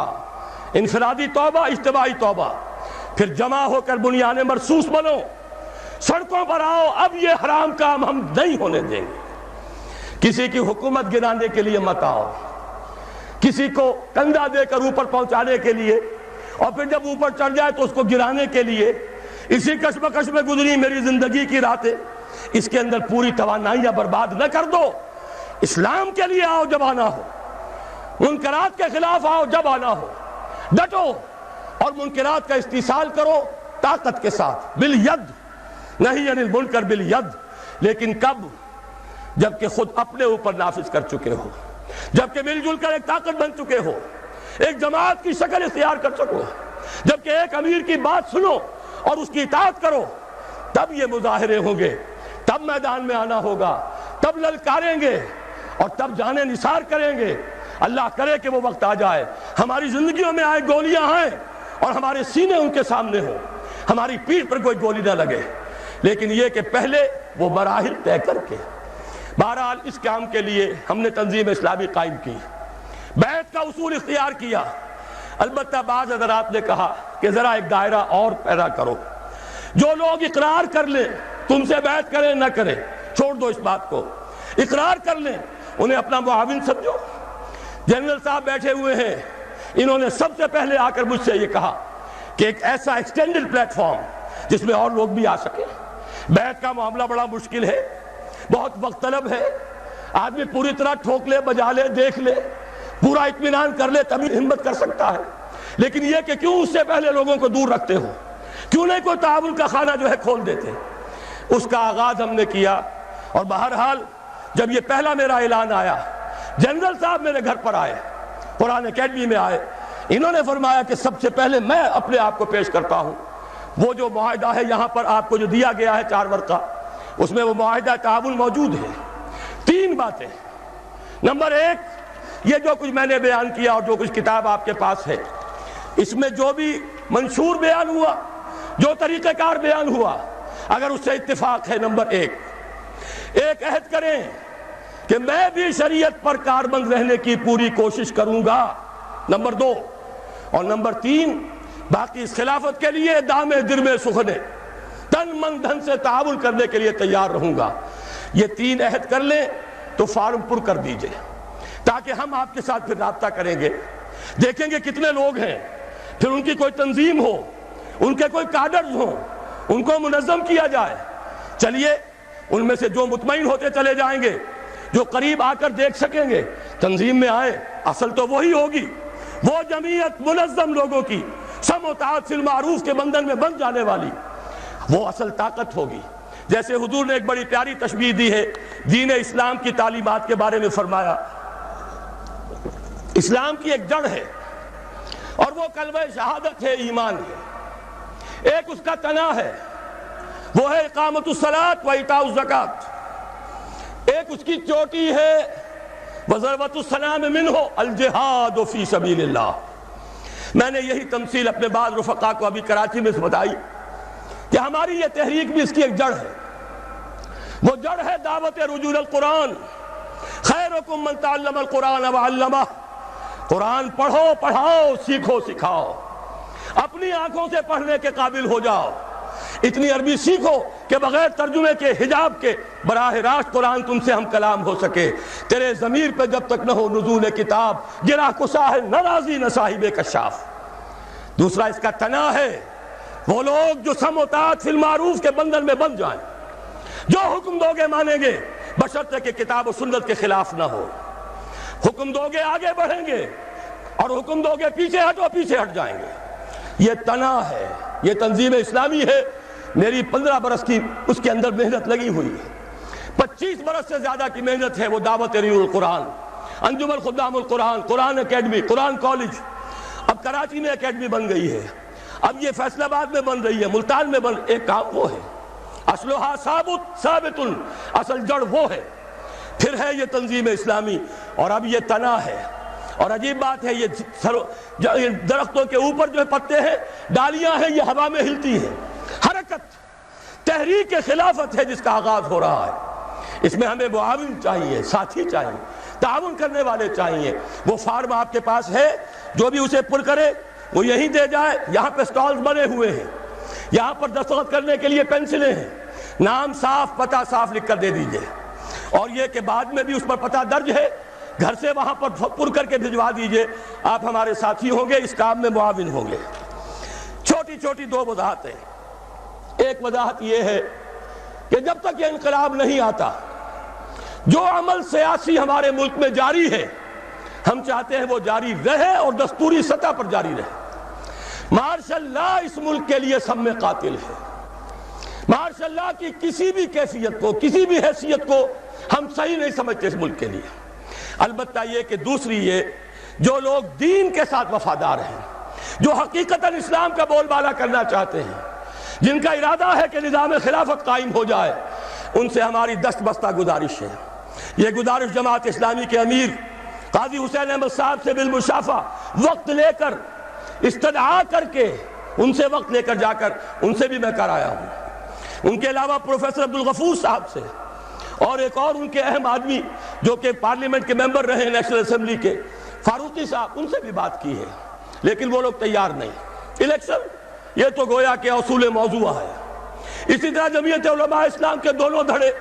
انفرادی توبہ، اجتماعی توبہ، پھر جمع ہو کر بنیاد مرصوص بنو، سڑکوں پر آؤ، اب یہ حرام کام ہم نہیں ہونے دیں گے۔ کسی کی حکومت گرانے کے لیے مت آؤ، کسی کو کندھا دے کر اوپر پہنچانے کے لیے، اور پھر جب اوپر چڑھ جائے تو اس کو گرانے کے لیے۔ اسی کشمکش میں گزری میری زندگی کی راتیں، اس کے اندر پوری توانائیاں برباد نہ کر دو۔ اسلام کے لیے آؤ جب آنا ہو، منکرات کے خلاف آؤ جب آنا ہو، ڈٹو اور منکرات کا استحصال کرو طاقت کے ساتھ، بالید، نہیں عن المنکر بالید۔ لیکن کب؟ جبکہ خود اپنے اوپر نافذ کر چکے ہو، جبکہ مل جل کر ایک طاقت بن چکے ہو، ایک جماعت کی شکل اختیار کر سکو، جبکہ ایک امیر کی بات سنو اور اس کی اطاعت کرو، تب یہ مظاہرے ہوں گے، تب میدان میں آنا ہوگا، تب للکاریں گے اور تب جانے نثار کریں گے۔ اللہ کرے کہ وہ وقت آ جائے، ہماری زندگیوں میں آئے گولیاں آئیں اور ہمارے سینے ان کے سامنے ہوں، ہماری پیٹھ پر کوئی گولی نہ لگے، لیکن یہ کہ پہلے وہ مراحل طے کر کے۔ بہرحال اس کام کے لیے ہم نے تنظیم اسلامی قائم کی، بیعت کا اصول اختیار کیا۔ البتہ بعض حضرات نے کہا کہ ذرا ایک دائرہ اور پیدا کرو، جو لوگ اقرار کر لیں، تم سے بیعت کریں نہ کریں، چھوڑ دو اس بات کو، اقرار کر لیں، انہیں اپنا معاون سمجھو۔ جنرل صاحب بیٹھے ہوئے ہیں، انہوں نے سب سے پہلے آ کر مجھ سے یہ کہا کہ ایک ایسا ایکسٹینڈڈ پلیٹ فارم جس میں اور لوگ بھی آ سکیں۔ بیعت کا معاملہ بڑا مشکل ہے، بہت وقت طلب ہے، آدمی پوری طرح ٹھوک لے، بجا لے، دیکھ لے، پورا اطمینان کر لے تبھی ہمت کر سکتا ہے۔ لیکن یہ کہ کیوں اس سے پہلے لوگوں کو دور رکھتے ہو، کیوں نہیں کوئی تعاون کا خانہ جو ہے کھول دیتے۔ اس کا آغاز ہم نے کیا، اور بہرحال جب یہ پہلا میرا اعلان آیا، جنرل صاحب میرے گھر پر آئے، قرآن اکیڈمی میں آئے، انہوں نے فرمایا کہ سب سے پہلے میں اپنے آپ کو پیش کرتا ہوں۔ وہ جو معاہدہ ہے یہاں پر آپ کو جو دیا گیا ہے 4 ورقہ، اس میں وہ معاہدہ تعاون موجود ہے۔ 3 باتیں۔ نمبر 1، یہ جو کچھ میں نے بیان کیا اور جو کچھ کتاب آپ کے پاس ہے، اس میں جو بھی منشور بیان ہوا، جو طریقہ کار بیان ہوا، اگر اس سے اتفاق ہے، نمبر 1 ایک عہد کریں کہ میں بھی شریعت پر کاربند رہنے کی پوری کوشش کروں گا، نمبر 2، اور نمبر 3 باقی اس خلافت کے لیے دام درم سخنے، تن من دھن سے تعاون کرنے کے لیے تیار رہوں گا۔ یہ 3 عہد کر لیں تو فارم پر کر دیجئے۔ تاکہ ہم آپ کے ساتھ پھر رابطہ کریں گے، دیکھیں گے کتنے لوگ ہیں، پھر ان کی کوئی تنظیم ہو، ان کے کوئی کاڈرز ہوں، ان کو منظم کیا جائے۔ چلیے ان میں سے جو مطمئن ہوتے چلے جائیں گے، جو قریب آ کر دیکھ سکیں گے، تنظیم میں آئے، اصل تو وہی ہوگی، وہ جمعیت منظم لوگوں کی سم و طاعت فی المعروف کے بندھن میں بندھ جانے والی، وہ اصل طاقت ہوگی۔ جیسے حضور نے ایک بڑی پیاری تشبیہ دی ہے دین اسلام کی تعلیمات کے بارے میں، فرمایا اسلام کی ایک جڑ ہے اور وہ کلمہ شہادت ہے، ایمان ہے۔ ایک اس کا تنا ہے، وہ ہے اقامت الصلاۃ و ایتاء الزکوٰۃ۔ ایک اس کی چوٹی ہے، وَذَرْوَةُ السَّنَامِ مِنْهُ الْجِهَادُ فِي سَبِيلِ اللَّهِ۔ میں نے یہی تمثیل اپنے بعض رفقا کو ابھی کراچی میں بتائی کہ ہماری یہ تحریک بھی اس کی ایک جڑ ہے، وہ جڑ ہے دعوت رجوع القرآن۔ خیرکم من تعلم القرآن وعلمہ، قرآن پڑھو، پڑھاؤ، سیکھو، سکھاؤ، اپنی آنکھوں سے پڑھنے کے قابل ہو جاؤ، اتنی عربی سیکھو کہ بغیر ترجمے کے، حجاب کے، براہ راست قرآن تم سے ہم کلام ہو سکے۔ تیرے ضمیر پہ جب تک نہ ہو نزول کتاب، گرا کسا ہے نہ راضی نہ صاحب کشاف۔ دوسرا اس کا تنا ہے، وہ لوگ جو سم و طاعت فی المعروف کے بندھن میں بندھ جائیں، جو حکم دو گے مانیں گے بشرطے کہ کتاب و سنت کے خلاف نہ ہو۔ حکم دو گے آگے بڑھیں گے، اور حکم دو گے پیچھے ہٹو، پیچھے ہٹ جائیں گے۔ یہ تنا ہے، یہ تنظیم اسلامی ہے۔ میری 15 برس کی اس کے اندر محنت لگی ہوئی ہے، 25 برس سے زیادہ کی محنت ہے۔ وہ دعوت رجوع القرآن، انجمن خدام القرآن، قرآن اکیڈمی، قرآن کالج، اب کراچی میں اکیڈمی بن گئی ہے، اب یہ فیصل آباد میں بن رہی ہے، ملتان میں ایک کام وہ ہے، اصلھا ثابت، اصل جڑ وہ ہے۔ پھر ہے یہ تنظیم اسلامی، اور اب یہ تنا ہے۔ اور عجیب بات ہے، یہ درختوں کے اوپر جو پتے ہیں، ڈالیاں ہیں، یہ ہوا میں ہلتی ہیں۔ حرکت، تحریک خلافت ہے جس کا آغاز ہو رہا ہے۔ اس میں ہمیں معاون چاہیے، ساتھی چاہیے، تعاون کرنے والے چاہیے۔ وہ فارم آپ کے پاس ہے، جو بھی اسے پر کرے وہ یہیں دے جائے۔ یہاں پہ سٹالز بنے ہوئے ہیں، یہاں پر دستخط کرنے کے لیے پینسلیں ہیں، نام صاف، پتہ صاف لکھ کر دے دیجئے، اور یہ کہ بعد میں بھی اس پر پتہ درج ہے، گھر سے وہاں پر پر کر کے بھجوا دیجئے۔ آپ ہمارے ساتھی ہوں گے، اس کام میں معاون ہوں گے۔ چھوٹی چھوٹی 2 وضاحتیں۔ ایک وضاحت یہ ہے کہ جب تک یہ انقلاب نہیں آتا، جو عمل سیاسی ہمارے ملک میں جاری ہے، ہم چاہتے ہیں وہ جاری رہے اور دستوری سطح پر جاری رہے۔ مارشل لا اس ملک کے لیے سم میں قاتل ہے۔ مارشل لا کی کسی بھی کیفیت کو، کسی بھی حیثیت کو ہم صحیح نہیں سمجھتے اس ملک کے لیے۔ البتہ یہ کہ دوسری یہ، جو لوگ دین کے ساتھ وفادار ہیں، جو حقیقتاً اسلام کا بول بالا کرنا چاہتے ہیں، جن کا ارادہ ہے کہ نظام خلافت قائم ہو جائے، ان سے ہماری دست بستہ گزارش ہے۔ یہ گزارش جماعت اسلامی کے امیر قاضی حسین احمد صاحب سے بالمشافہ وقت لے کر، استدعا کر کے، ان سے وقت لے کر جا کر ان سے بھی میں کر آیا ہوں۔ ان کے علاوہ پروفیسر عبدالغفور صاحب سے، اور ایک اور ان کے اہم آدمی جو کہ پارلیمنٹ کے ممبر رہے نیشنل اسمبلی کے، فاروقی صاحب، ان سے بھی بات کی ہے، لیکن وہ لوگ تیار نہیں۔ الیکشن یہ تو گویا کہ اصول موضوع ہے۔ اسی طرح جمعیت علماء اسلام کے دونوں دھڑے،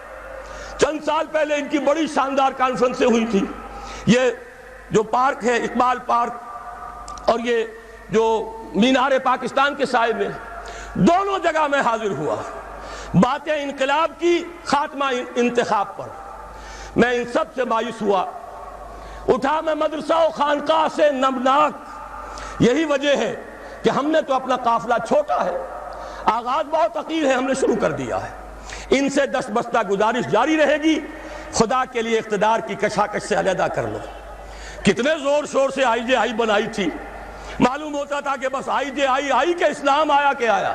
چند سال پہلے ان کی بڑی شاندار کانفرنسیں ہوئی تھی۔ یہ جو پارک ہے، اقبال پارک، اور یہ جو مینار پاکستان کے سائے میں، دونوں جگہ میں حاضر ہوا۔ باتیں انقلاب کی، خاتمہ انتخاب پر۔ میں ان سب سے مایوس ہوا، اٹھا میں مدرسہ و خانقاہ سے نمناک۔ یہی وجہ ہے کہ ہم نے تو اپنا قافلہ چھوٹا ہے، آغاز بہت حقیر ہے، ہم نے شروع کر دیا ہے۔ ان سے دست بستہ گزارش جاری رہے گی۔ خدا کے لیے اقتدار کی کشاکش سے علیحدہ کر لو۔ کتنے زور شور سے آئی جے آئی بنائی تھی، معلوم ہوتا تھا کہ بس آئی جے آئی کہ اسلام آیا کہ آیا،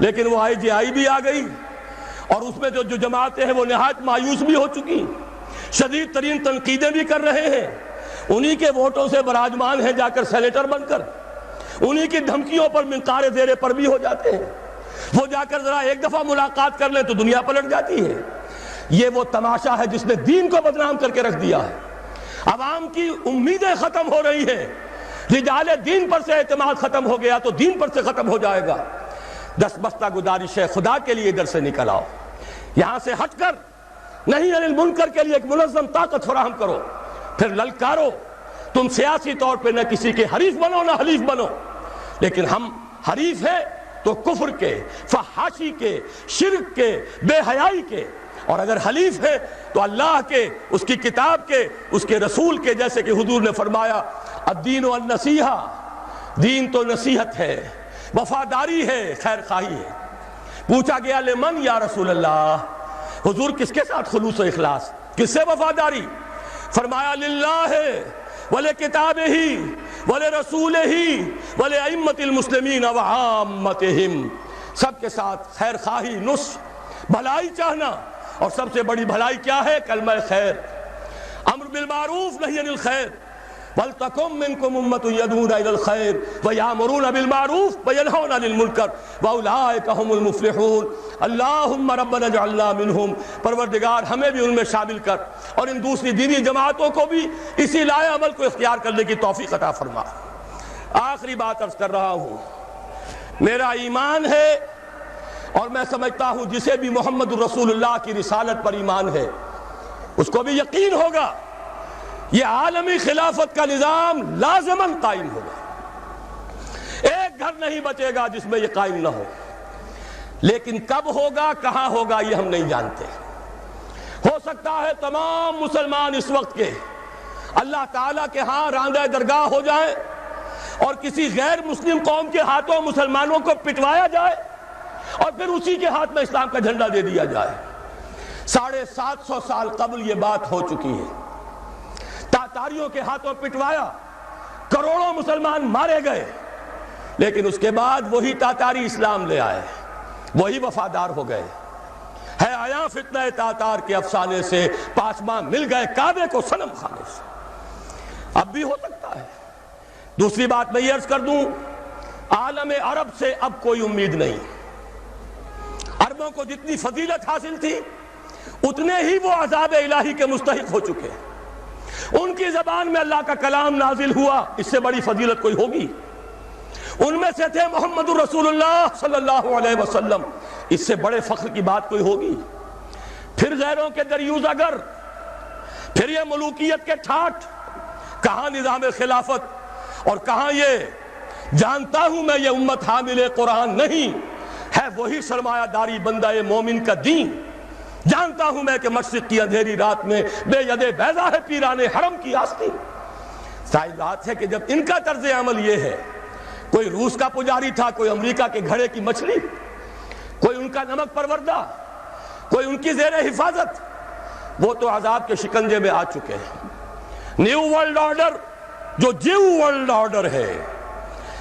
لیکن وہ آئی جے آئی بھی آ گئی، اور اس میں جو جماعتیں ہیں وہ نہایت مایوس بھی ہو چکی، شدید ترین تنقیدیں بھی کر رہے ہیں۔ انہی کے ووٹوں سے براجمان ہیں جا کر سینیٹر بن کر، انہی کی دھمکیوں پر منقار زیر پر بھی ہو جاتے ہیں۔ وہ جا کر ذرا ایک دفعہ ملاقات کر لیں تو دنیا پلٹ جاتی ہے۔ یہ وہ تماشا ہے جس نے دین کو بدنام کر کے رکھ دیا ہے۔ عوام کی امیدیں ختم ہو رہی ہیں۔ رجال دین پر سے اعتماد ختم ہو گیا تو دین پر سے ختم ہو جائے گا۔ دست بستہ گزارش ہے، خدا کے لیے ادھر سے نکل آؤ، یہاں سے ہٹ کر نہیں، انل منکر کے لیے ایک منظم طاقت فراہم کرو۔ پھر للکارو، تم سیاسی طور پہ نہ کسی کے حریف بنو نہ حلیف بنو، لیکن ہم حریف ہیں تو کفر کے، فحاشی کے، شرک کے، بے حیائی کے، اور اگر حلیف ہے تو اللہ کے، اس کی کتاب کے، اس کے رسول کے، جیسے کہ حضور نے فرمایا الدین والنصیحہ، دین تو نصیحت ہے، وفاداری ہے، خیر خواہی ہے۔ پوچھا گیا لمن یا رسول اللہ، حضور کس کے ساتھ خلوص و اخلاص، کس سے وفاداری؟ فرمایا للہ ولکتابہ ولرسولہ ولائمۃ المسلمین وعامتہم، سب کے ساتھ خیر خواہی، نصح، بھلائی چاہنا، اور سب سے بڑی بھلائی کیا ہے؟ کلمہ خیر، امر بالمعروف نہی عن الخیر، وَلْتَكُن مِّنكُمْ أُمَّةٌ يَدْعُونَ إِلَى الْخَيْرِ وَيَأْمُرُونَ بِالْمَعْرُوفِ وَيَنْهَوْنَ عَنِ الْمُنكَرِ وَأُولَٰئِكَ هُمُ الْمُفْلِحُونَ۔ اللہم ربنا اجعلنا منہم، پروردگار ہمیں بھی ان میں شامل کر، اور ان دوسری دینی جماعتوں کو بھی اسی لائے عمل کو اختیار کرنے کی توفیق عطا فرما۔ آخری بات عرض کر رہا ہوں، میرا ایمان ہے، اور میں سمجھتا ہوں جسے بھی محمد رسول اللہ کی رسالت پر ایمان ہے اس کو بھی یقین ہوگا یہ عالمی خلافت کا نظام لازماً قائم ہوگا، ایک گھر نہیں بچے گا جس میں یہ قائم نہ ہو، لیکن کب ہوگا، کہاں ہوگا، یہ ہم نہیں جانتے۔ ہو سکتا ہے تمام مسلمان اس وقت کے اللہ تعالیٰ کے ہاں راندہ درگاہ ہو جائیں، اور کسی غیر مسلم قوم کے ہاتھوں مسلمانوں کو پٹوایا جائے، اور پھر اسی کے ہاتھ میں اسلام کا جھنڈا دے دیا جائے۔ 750 سال قبل یہ بات ہو چکی ہے، تاتاریوں کے ہاتھوں پٹوایا، کروڑوں مسلمان مارے گئے، لیکن اس کے بعد وہی تاتاری اسلام لے آئے، وہی وفادار ہو گئے۔ ہے آیا فتنہ تاتار کے افسانے سے، پاسباں مل گئے کعبے کو صنم خانے سے۔ اب بھی ہو سکتا ہے۔ دوسری بات میں یہ عرض کر دوں، عالم عرب سے اب کوئی امید نہیں۔ عربوں کو جتنی فضیلت حاصل تھی اتنے ہی وہ عذاب الہی کے مستحق ہو چکے۔ ان کی زبان میں اللہ کا کلام نازل ہوا، اس سے بڑی فضیلت کوئی ہوگی؟ ان میں سے تھے محمد رسول اللہ صلی اللہ علیہ وسلم، اس سے بڑے فخر کی بات کوئی ہوگی؟ پھر غیروں کے دریوزہ گر، پھر یہ ملوکیت کے ٹھاٹ، کہاں نظام خلافت، اور کہاں یہ جانتا ہوں میں یہ امت حامل قرآن نہیں ہے، وہی سرمایہ داری بندہ مومن کا دین۔ جانتا ہوں میں کہ مشرق کی اندھیری رات میں بے ید بیضا ہے پیران حرم کی آستی۔ ظاہر بات ہے کہ جب ان کا طرز عمل یہ ہے، کوئی روس کا پجاری تھا، کوئی امریکہ کے گھڑے کی مچھلی، کوئی ان کا نمک پروردہ، کوئی ان کی زیر حفاظت، وہ تو عذاب کے شکنجے میں آ چکے ہیں۔ نیو ورلڈ آرڈر جو جیو ورلڈ آرڈر ہے،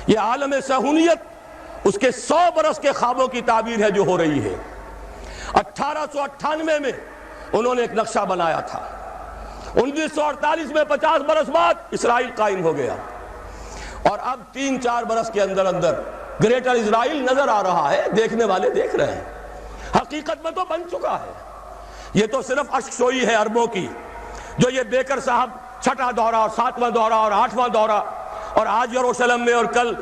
یہ عالم صہیونیت اس کے 100 برس کے خوابوں کی تعبیر ہے جو ہو رہی ہے۔ 1898 میں انہوں نے ایک نقشہ بنایا تھا، 1948 میں 50 برس بعد اسرائیل قائم ہو گیا، اور اب 3-4 برس کے اندر اندر گریٹر اسرائیل نظر آ رہا ہے، دیکھنے والے دیکھ رہے ہیں، حقیقت میں تو بن چکا ہے۔ یہ تو صرف اشک سوئی ہے عربوں کی، جو یہ بیکر صاحب 6واں دورہ اور 7واں دورہ اور 8واں دورہ، اور آج یروشلم میں اور کل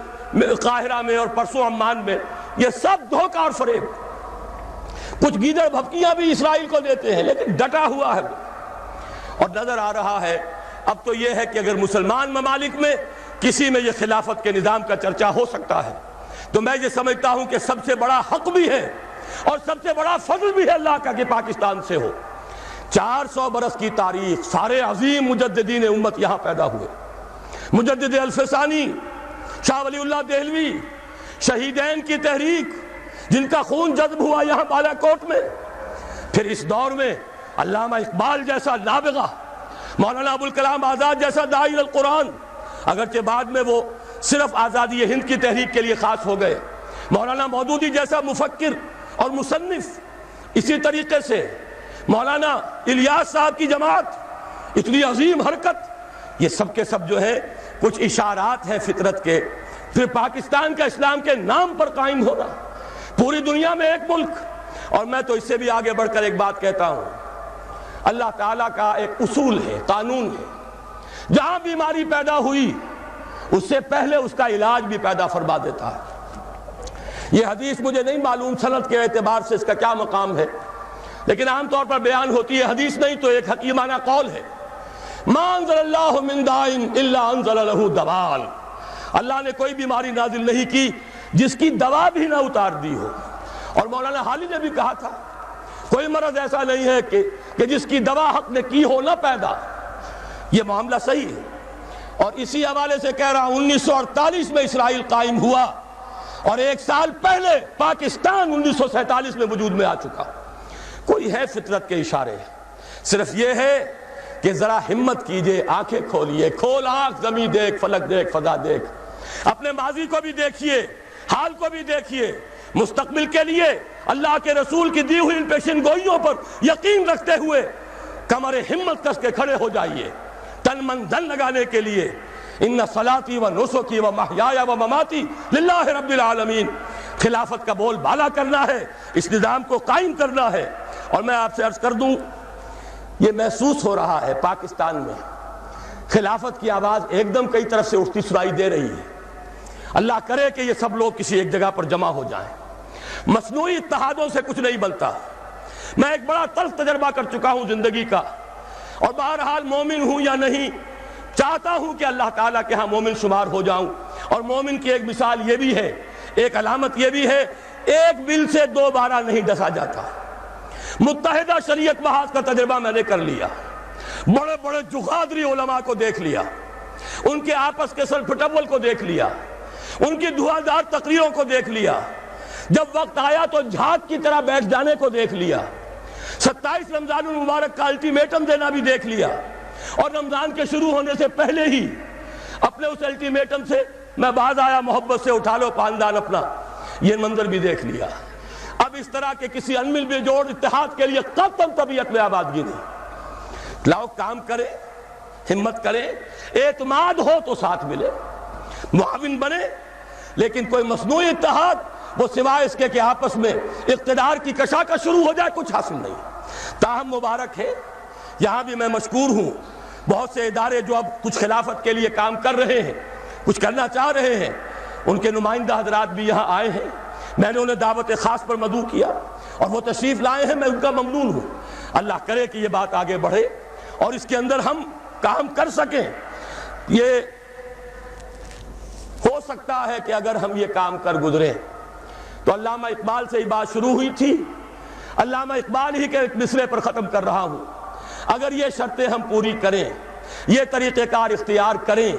قاہرہ میں اور پرسوں عمان میں، یہ سب دھوکہ اور فریب۔ کچھ گیدڑ بھپکیاں بھی اسرائیل کو دیتے ہیں، لیکن ڈٹا ہوا ہے، اور نظر آ رہا ہے اب تو یہ ہے کہ اگر مسلمان ممالک میں کسی میں یہ خلافت کے نظام کا چرچا ہو سکتا ہے، تو میں یہ سمجھتا ہوں کہ سب سے بڑا حق بھی ہے اور سب سے بڑا فضل بھی ہے اللہ کا کہ پاکستان سے ہو۔ 400 برس کی تاریخ، سارے عظیم مجددین امت یہاں پیدا ہوئے، مجدد الفسانی، شاہ ولی اللہ دہلوی، شہیدین کی تحریک جن کا خون جذب ہوا یہاں بالا کوٹ میں، پھر اس دور میں علامہ اقبال جیسا نابغہ، مولانا ابوالکلام آزاد جیسا داعی القرآن، اگرچہ بعد میں وہ صرف آزادی ہند کی تحریک کے لیے خاص ہو گئے، مولانا مودودی جیسا مفکر اور مصنف، اسی طریقے سے مولانا الیاس صاحب کی جماعت، اتنی عظیم حرکت، یہ سب کے سب جو ہے کچھ اشارات ہیں فطرت کے۔ پھر پاکستان کا اسلام کے نام پر قائم ہونا، پوری دنیا میں ایک ملک، اور میں تو اس سے بھی آگے بڑھ کر ایک بات کہتا ہوں، اللہ تعالیٰ کا ایک اصول ہے، قانون ہے، جہاں بیماری پیدا ہوئی اس سے پہلے اس کا علاج بھی پیدا فرما دیتا ہے۔ یہ حدیث مجھے نہیں معلوم سند کے اعتبار سے اس کا کیا مقام ہے، لیکن عام طور پر بیان ہوتی ہے، حدیث نہیں تو ایک حکیمانہ قول ہے ما انزل اللہ من دائن الا انزل لہ دوال، اللہ نے کوئی بیماری نازل نہیں کی جس کی دوا بھی نہ اتار دی ہو۔ اور مولانا حالی نے بھی کہا تھا کوئی مرض ایسا نہیں ہے کہ جس کی دوا حق نے کی ہو نہ پیدا۔ یہ معاملہ صحیح ہے، اور اسی حوالے سے کہہ رہا ہوں 1948 میں اسرائیل قائم ہوا، اور 1 سال پہلے پاکستان 1947 میں وجود میں آ چکا۔ کوئی ہے فطرت کے اشارے، صرف یہ ہے کہ ذرا ہمت کیجئے، آنکھیں کھولیے، کھول آنکھ، زمین دیکھ، فلک دیکھ، فضا دیکھ، اپنے ماضی کو بھی دیکھیے، حال کو بھی دیکھیے، مستقبل کے لیے اللہ کے رسول کی دی ہوئی ان پیشن گوئیوں پر یقین رکھتے ہوئے کمر ہمت کس کے کھڑے ہو جائیے، تن من دھن لگانے کے لیے۔ ان صلاتی و نسکی و محیای و مماتی للہ رب العالمین، خلافت کا بول بالا کرنا ہے، اس نظام کو قائم کرنا ہے۔ اور میں آپ سے عرض کر دوں، یہ محسوس ہو رہا ہے پاکستان میں خلافت کی آواز ایک دم کئی طرف سے اٹھتی سنائی دے رہی ہے۔ اللہ کرے کہ یہ سب لوگ کسی ایک جگہ پر جمع ہو جائیں۔ مصنوعی اتحادوں سے کچھ نہیں بنتا۔ میں ایک بڑا تلخ تجربہ کر چکا ہوں زندگی کا، اور بہرحال مومن ہوں یا نہیں، چاہتا ہوں کہ اللہ تعالیٰ کے ہاں مومن شمار ہو جاؤں۔ اور مومن کی ایک مثال یہ بھی ہے، ایک علامت یہ بھی ہے، ایک بل سے 2 بارہ نہیں ڈسا جاتا۔ متحدہ شریعت محاذ کا تجربہ میں نے کر لیا، بڑے بڑے جغادری علماء کو دیکھ لیا، ان کے آپس کے سر پھٹول کو دیکھ لیا، ان کی دھواں تقریروں کو دیکھ لیا، جب وقت آیا تو جھاگ کی طرح بیٹھ جانے کو دیکھ لیا، 27 رمضان المبارک کا الٹیمیٹم دینا بھی دیکھ لیا، اور رمضان کے شروع ہونے سے پہلے ہی اپنے اس الٹیمیٹم سے میں باز آیا، محبت سے اٹھا لو پاندان اپنا، یہ منظر بھی دیکھ لیا۔ اب اس طرح کے کسی انمل بے جوڑ اتحاد کے لیے قطعاً طبیعت میں آبادگی نہیں۔ لاؤ کام کرے، ہمت کرے، اعتماد ہو تو ساتھ ملے، معاون بنے، لیکن کوئی مصنوعی اتحاد وہ سوائے اس کے کہ آپس میں اقتدار کی کشاکش شروع ہو جائے کچھ حاصل نہیں۔ تاہم مبارک ہے، یہاں بھی میں مشکور ہوں، بہت سے ادارے جو اب کچھ خلافت کے لیے کام کر رہے ہیں، کچھ کرنا چاہ رہے ہیں، ان کے نمائندہ حضرات بھی یہاں آئے ہیں، میں نے انہیں دعوت خاص پر مدعو کیا اور وہ تشریف لائے ہیں، میں ان کا ممنون ہوں۔ اللہ کرے کہ یہ بات آگے بڑھے اور اس کے اندر ہم کام کر سکیں۔ یہ ہو سکتا ہے کہ اگر ہم یہ کام کر گزریں تو علامہ اقبال سے یہ بات شروع ہوئی تھی، علامہ اقبال ہی کے ایک مصرے پر ختم کر رہا ہوں، اگر یہ شرطیں ہم پوری کریں، یہ طریقہ کار اختیار کریں،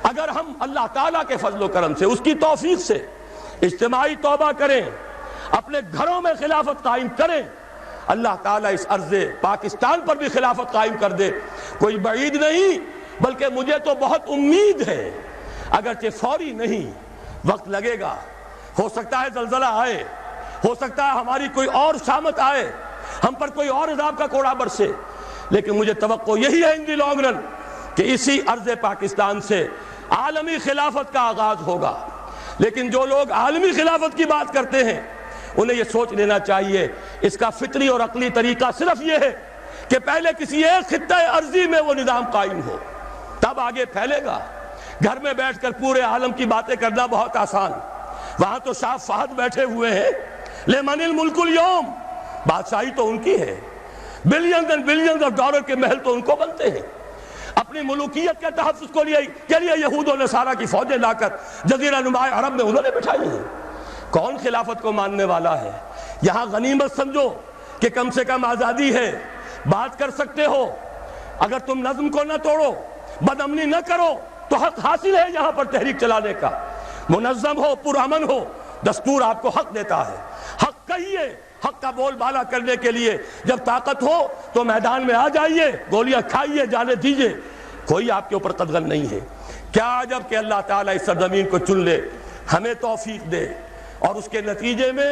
اگر ہم اللہ تعالیٰ کے فضل و کرم سے، اس کی توفیق سے اجتماعی توبہ کریں، اپنے گھروں میں خلافت قائم کریں، اللہ تعالیٰ اس عرض پاکستان پر بھی خلافت قائم کر دے۔ کوئی بعید نہیں، بلکہ مجھے تو بہت امید ہے، اگرچہ فوری نہیں، وقت لگے گا، ہو سکتا ہے زلزلہ آئے، ہو سکتا ہے ہماری کوئی اور شامت آئے، ہم پر کوئی اور عذاب کا کوڑا برسے، لیکن مجھے توقع یہی ہے ان دی لانگ رن کہ اسی عرض پاکستان سے عالمی خلافت کا آغاز ہوگا۔ لیکن جو لوگ عالمی خلافت کی بات کرتے ہیں انہیں یہ سوچ لینا چاہیے، اس کا فطری اور عقلی طریقہ صرف یہ ہے کہ پہلے کسی ایک خطہ ارضی میں وہ نظام قائم ہو، تب آگے پھیلے گا۔ گھر میں بیٹھ کر پورے عالم کی باتیں کرنا بہت آسان، وہاں تو شاہ فہد بیٹھے ہوئے ہیں، لمن الملک اليوم، بادشاہی تو ان کی ہے، billions and billions of dollar کے محل تو ان کو بنتے ہیں۔ اپنی ملوکیت کے تحفظ کے لیے یہود و نصارہ کی فوجیں لا کر جزیرہ نما عرب میں انہوں نے بٹھائی ہیں۔ کون خلافت کو ماننے والا ہے؟ یہاں غنیمت سمجھو کہ کم سے کم آزادی ہے، بات کر سکتے ہو، اگر تم نظم کو نہ توڑو، بدامنی نہ کرو تو حق حاصل ہے یہاں پر تحریک چلانے کا، منظم ہو، پرامن ہو، دستور آپ کو حق دیتا ہے، حق کہیے، حق کا بول بالا کرنے کے لیے جب طاقت ہو تو میدان میں آ جائیے، گولیاں کھائیے، جانے دیجیے، کوئی آپ کے اوپر قدغن نہیں ہے۔ کیا عجب کہ اللہ تعالیٰ اس سرزمین کو چن لے، ہمیں توفیق دے، اور اس کے نتیجے میں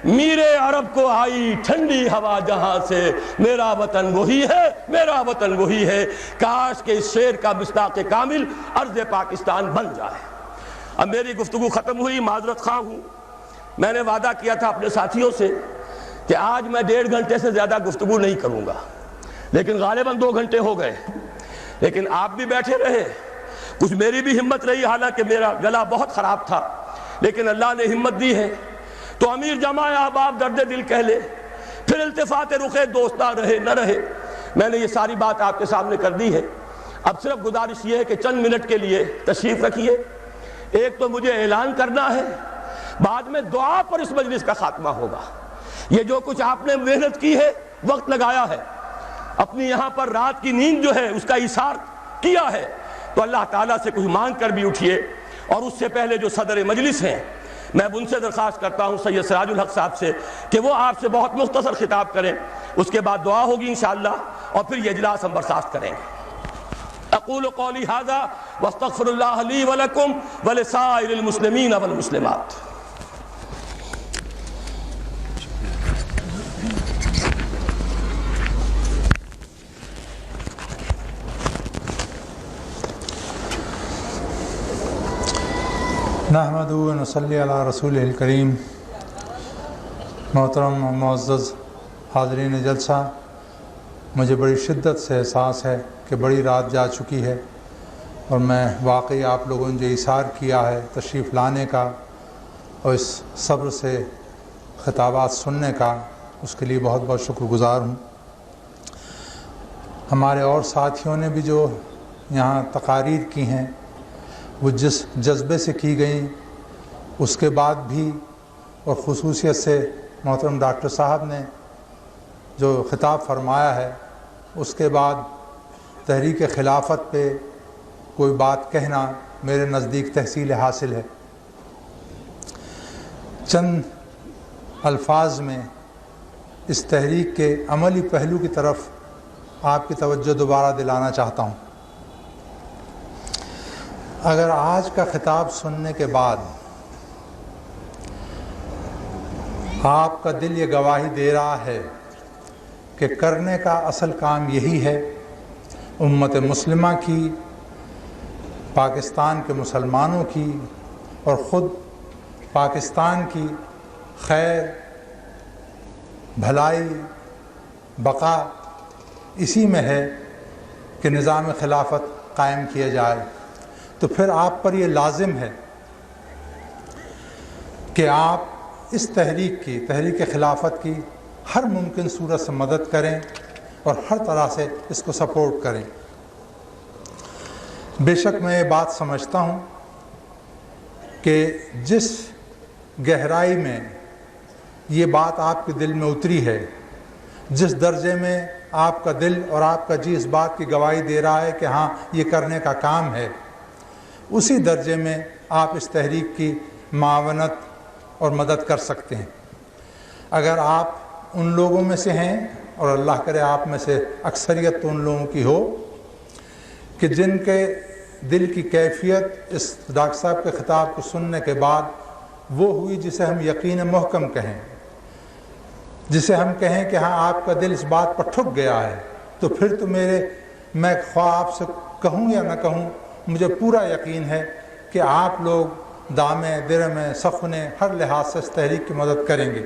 میرے عرب کو آئی ٹھنڈی ہوا جہاں سے، میرا وطن وہی ہے، میرا وطن وہی ہے، کاش کہ اس شعر کا مصداق کامل ارض پاکستان بن جائے۔ اب میری گفتگو ختم ہوئی، معذرت خواہ ہوں، میں نے وعدہ کیا تھا اپنے ساتھیوں سے کہ آج میں 1.5 گھنٹے سے زیادہ گفتگو نہیں کروں گا، لیکن غالباً 2 گھنٹے ہو گئے، لیکن آپ بھی بیٹھے رہے، کچھ میری بھی ہمت رہی، حالانکہ میرا گلا بہت خراب تھا، لیکن اللہ نے ہمت دی ہے تو امیر جماع احباب درد دل کہہ لے، پھر التفات رخ دوست نہ رہے، میں نے یہ ساری بات آپ کے سامنے کر دی ہے۔ اب صرف گزارش یہ ہے کہ چند منٹ کے لیے تشریف رکھیے. ایک تو مجھے اعلان کرنا ہے، بعد میں دعا پر اس مجلس کا خاتمہ ہوگا. یہ جو کچھ آپ نے محنت کی ہے، وقت لگایا ہے، اپنی یہاں پر رات کی نیند جو ہے اس کا ایثار کیا ہے، تو اللہ تعالیٰ سے کچھ مانگ کر بھی اٹھیے. اور اس سے پہلے جو صدر مجلس ہیں، میں ان سے درخواست کرتا ہوں سید سراج الحق صاحب سے کہ وہ آپ سے بہت مختصر خطاب کریں. اس کے بعد دعا ہوگی انشاءاللہ، اور پھر یہ اجلاس ہم برخاست کریں گے. اقول قولی ھذا واستغفر اللہ لی ولکم ولسائر المسلمین والمسلمات. نحمد و نصلی علی رسول الکریم. محترم و معزز حاضرین جلسہ، مجھے بڑی شدت سے احساس ہے کہ بڑی رات جا چکی ہے، اور میں واقعی آپ لوگوں نے جو ایثار کیا ہے تشریف لانے کا اور اس صبر سے خطابات سننے کا، اس کے لیے بہت بہت شکر گزار ہوں. ہمارے اور ساتھیوں نے بھی جو یہاں تقاریر کی ہیں، وہ جس جذبے سے کی گئیں، اس کے بعد بھی، اور خصوصیت سے محترم ڈاکٹر صاحب نے جو خطاب فرمایا ہے، اس کے بعد تحریک خلافت پہ کوئی بات کہنا میرے نزدیک تحصیل حاصل ہے. چند الفاظ میں اس تحریک کے عملی پہلو کی طرف آپ کی توجہ دوبارہ دلانا چاہتا ہوں. اگر آج کا خطاب سننے کے بعد آپ کا دل یہ گواہی دے رہا ہے کہ کرنے کا اصل کام یہی ہے، امت مسلمہ کی، پاکستان کے مسلمانوں کی اور خود پاکستان کی خیر، بھلائی، بقا اسی میں ہے کہ نظام خلافت قائم کیا جائے، تو پھر آپ پر یہ لازم ہے کہ آپ اس تحریک خلافت کی ہر ممکن صورت سے مدد کریں اور ہر طرح سے اس کو سپورٹ کریں. بے شک میں یہ بات سمجھتا ہوں کہ جس گہرائی میں یہ بات آپ کے دل میں اتری ہے، جس درجے میں آپ کا دل اور آپ کا جی اس بات کی گواہی دے رہا ہے کہ ہاں یہ کرنے کا کام ہے، اسی درجے میں آپ اس تحریک کی معاونت اور مدد کر سکتے ہیں. اگر آپ ان لوگوں میں سے ہیں، اور اللہ کرے آپ میں سے اکثریت تو ان لوگوں کی ہو، کہ جن کے دل کی کیفیت اس ڈاکٹر صاحب کے خطاب کو سننے کے بعد وہ ہوئی جسے ہم یقین محکم کہیں، جسے ہم کہیں کہ ہاں آپ کا دل اس بات پر ٹھک گیا ہے، تو پھر تو میں خواہ آپ سے کہوں یا نہ کہوں، مجھے پورا یقین ہے کہ آپ لوگ دامے درمے سخنے ہر لحاظ سے اس تحریک کی مدد کریں گے.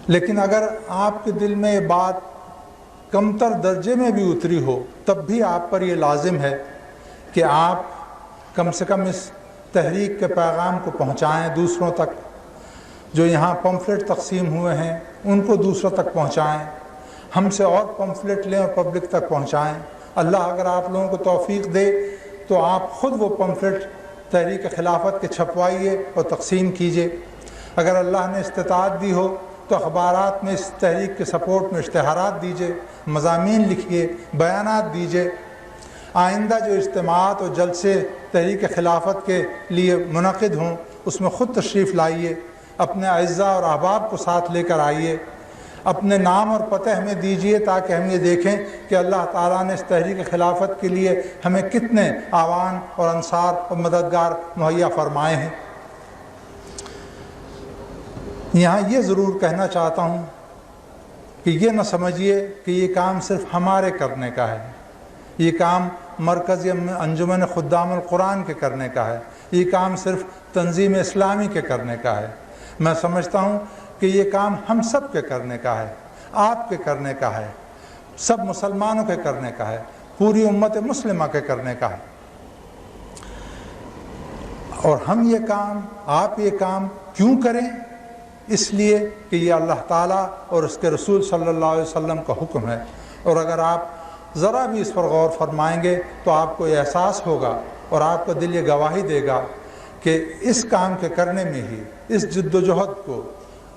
لیکن اگر آپ کے دل میں یہ بات کمتر درجے میں بھی اتری ہو، تب بھی آپ پر یہ لازم ہے کہ آپ کم سے کم اس تحریک کے پیغام کو پہنچائیں دوسروں تک. جو یہاں پمفلٹ تقسیم ہوئے ہیں ان کو دوسروں تک پہنچائیں، ہم سے اور پمفلٹ لیں اور پبلک تک پہنچائیں. اللہ اگر آپ لوگوں کو توفیق دے تو آپ خود وہ پمفلٹ تحریک خلافت کے چھپوائیے اور تقسیم کیجیے. اگر اللہ نے استطاعت دی ہو تو اخبارات میں اس تحریک کے سپورٹ میں اشتہارات دیجیے، مضامین لکھیے، بیانات دیجیے. آئندہ جو اجتماعات اور جلسے تحریک خلافت کے لیے منعقد ہوں اس میں خود تشریف لائیے، اپنے اعزاء اور احباب کو ساتھ لے کر آئیے، اپنے نام اور پتہ ہمیں دیجیے تاکہ ہم یہ دیکھیں کہ اللہ تعالیٰ نے اس تحریک خلافت کے لیے ہمیں کتنے اعوان اور انصار اور مددگار مہیا فرمائے ہیں. یہاں یہ ضرور کہنا چاہتا ہوں کہ یہ نہ سمجھیے کہ یہ کام صرف ہمارے کرنے کا ہے، یہ کام مرکزی انجمن خدام القرآن کے کرنے کا ہے، یہ کام صرف تنظیم اسلامی کے کرنے کا ہے. میں سمجھتا ہوں کہ یہ کام ہم سب کے کرنے کا ہے، آپ کے کرنے کا ہے، سب مسلمانوں کے کرنے کا ہے، پوری امت مسلمہ کے کرنے کا ہے. اور ہم یہ کام، آپ یہ کام کیوں کریں؟ اس لیے کہ یہ اللہ تعالیٰ اور اس کے رسول صلی اللہ علیہ وسلم کا حکم ہے. اور اگر آپ ذرا بھی اس پر غور فرمائیں گے تو آپ کو یہ احساس ہوگا اور آپ کا دل یہ گواہی دے گا کہ اس کام کے کرنے میں ہی، اس جد و جہد کو،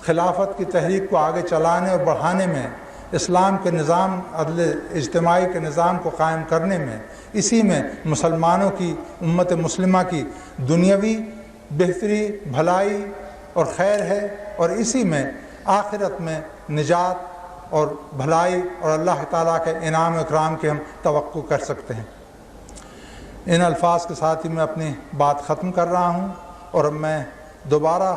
خلافت کی تحریک کو آگے چلانے اور بڑھانے میں، اسلام کے نظام، عدل اجتماعی کے نظام کو قائم کرنے میں، اسی میں مسلمانوں کی، امت مسلمہ کی دنیاوی بہتری، بھلائی اور خیر ہے، اور اسی میں آخرت میں نجات اور بھلائی اور اللہ تعالیٰ کے انعام و اکرام کے ہم توقع کر سکتے ہیں۔ ان الفاظ کے ساتھ ہی میں اپنی بات ختم کر رہا ہوں، اور اب میں دوبارہ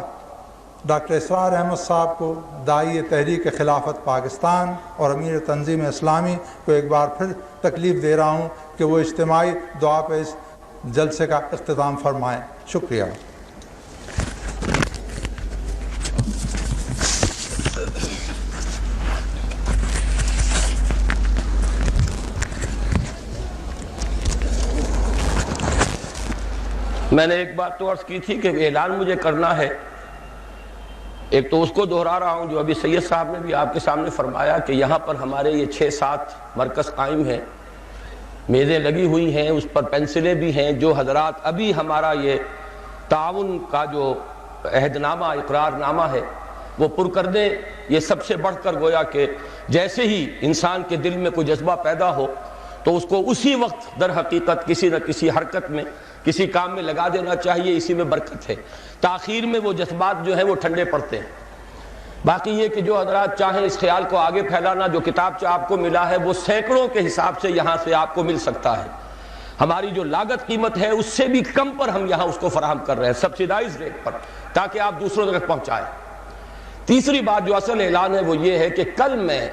ڈاکٹر اسرار احمد صاحب کو، داعی تحریک خلافت پاکستان اور امیر تنظیم اسلامی کو ایک بار پھر تکلیف دے رہا ہوں کہ وہ اجتماعی دعا پہ اس جلسے کا اختتام فرمائیں۔ شکریہ۔ میں نے ایک بات تو عرض کی تھی کہ اعلان مجھے کرنا ہے، ایک تو اس کو دہرا رہا ہوں جو ابھی سید صاحب نے بھی آپ کے سامنے فرمایا کہ یہاں پر ہمارے یہ 6-7 مرکز قائم ہیں، میزیں لگی ہوئی ہیں، اس پر پینسلیں بھی ہیں، جو حضرات ابھی ہمارا یہ تعاون کا جو عہد نامہ، اقرار نامہ ہے وہ پر کر دیں۔ یہ سب سے بڑھ کر گویا کہ جیسے ہی انسان کے دل میں کوئی جذبہ پیدا ہو تو اس کو اسی وقت در حقیقت کسی نہ کسی حرکت میں، کسی کام میں لگا دینا چاہیے، اسی میں برکت ہے۔ تاخیر میں وہ جذبات جو ہیں وہ ٹھنڈے پڑتے ہیں۔ باقی یہ کہ جو حضرات چاہیں اس خیال کو آگے پھیلانا، جو کتابچہ آپ کو ملا ہے وہ سینکڑوں کے حساب سے یہاں سے آپ کو مل سکتا ہے، ہماری جو لاگت قیمت ہے اس سے بھی کم پر ہم یہاں اس کو فراہم کر رہے ہیں، سبسیڈائز ریٹ پر، تاکہ آپ دوسروں تک پہنچائیں۔ تیسری بات جو اصل اعلان ہے وہ یہ ہے کہ کل میں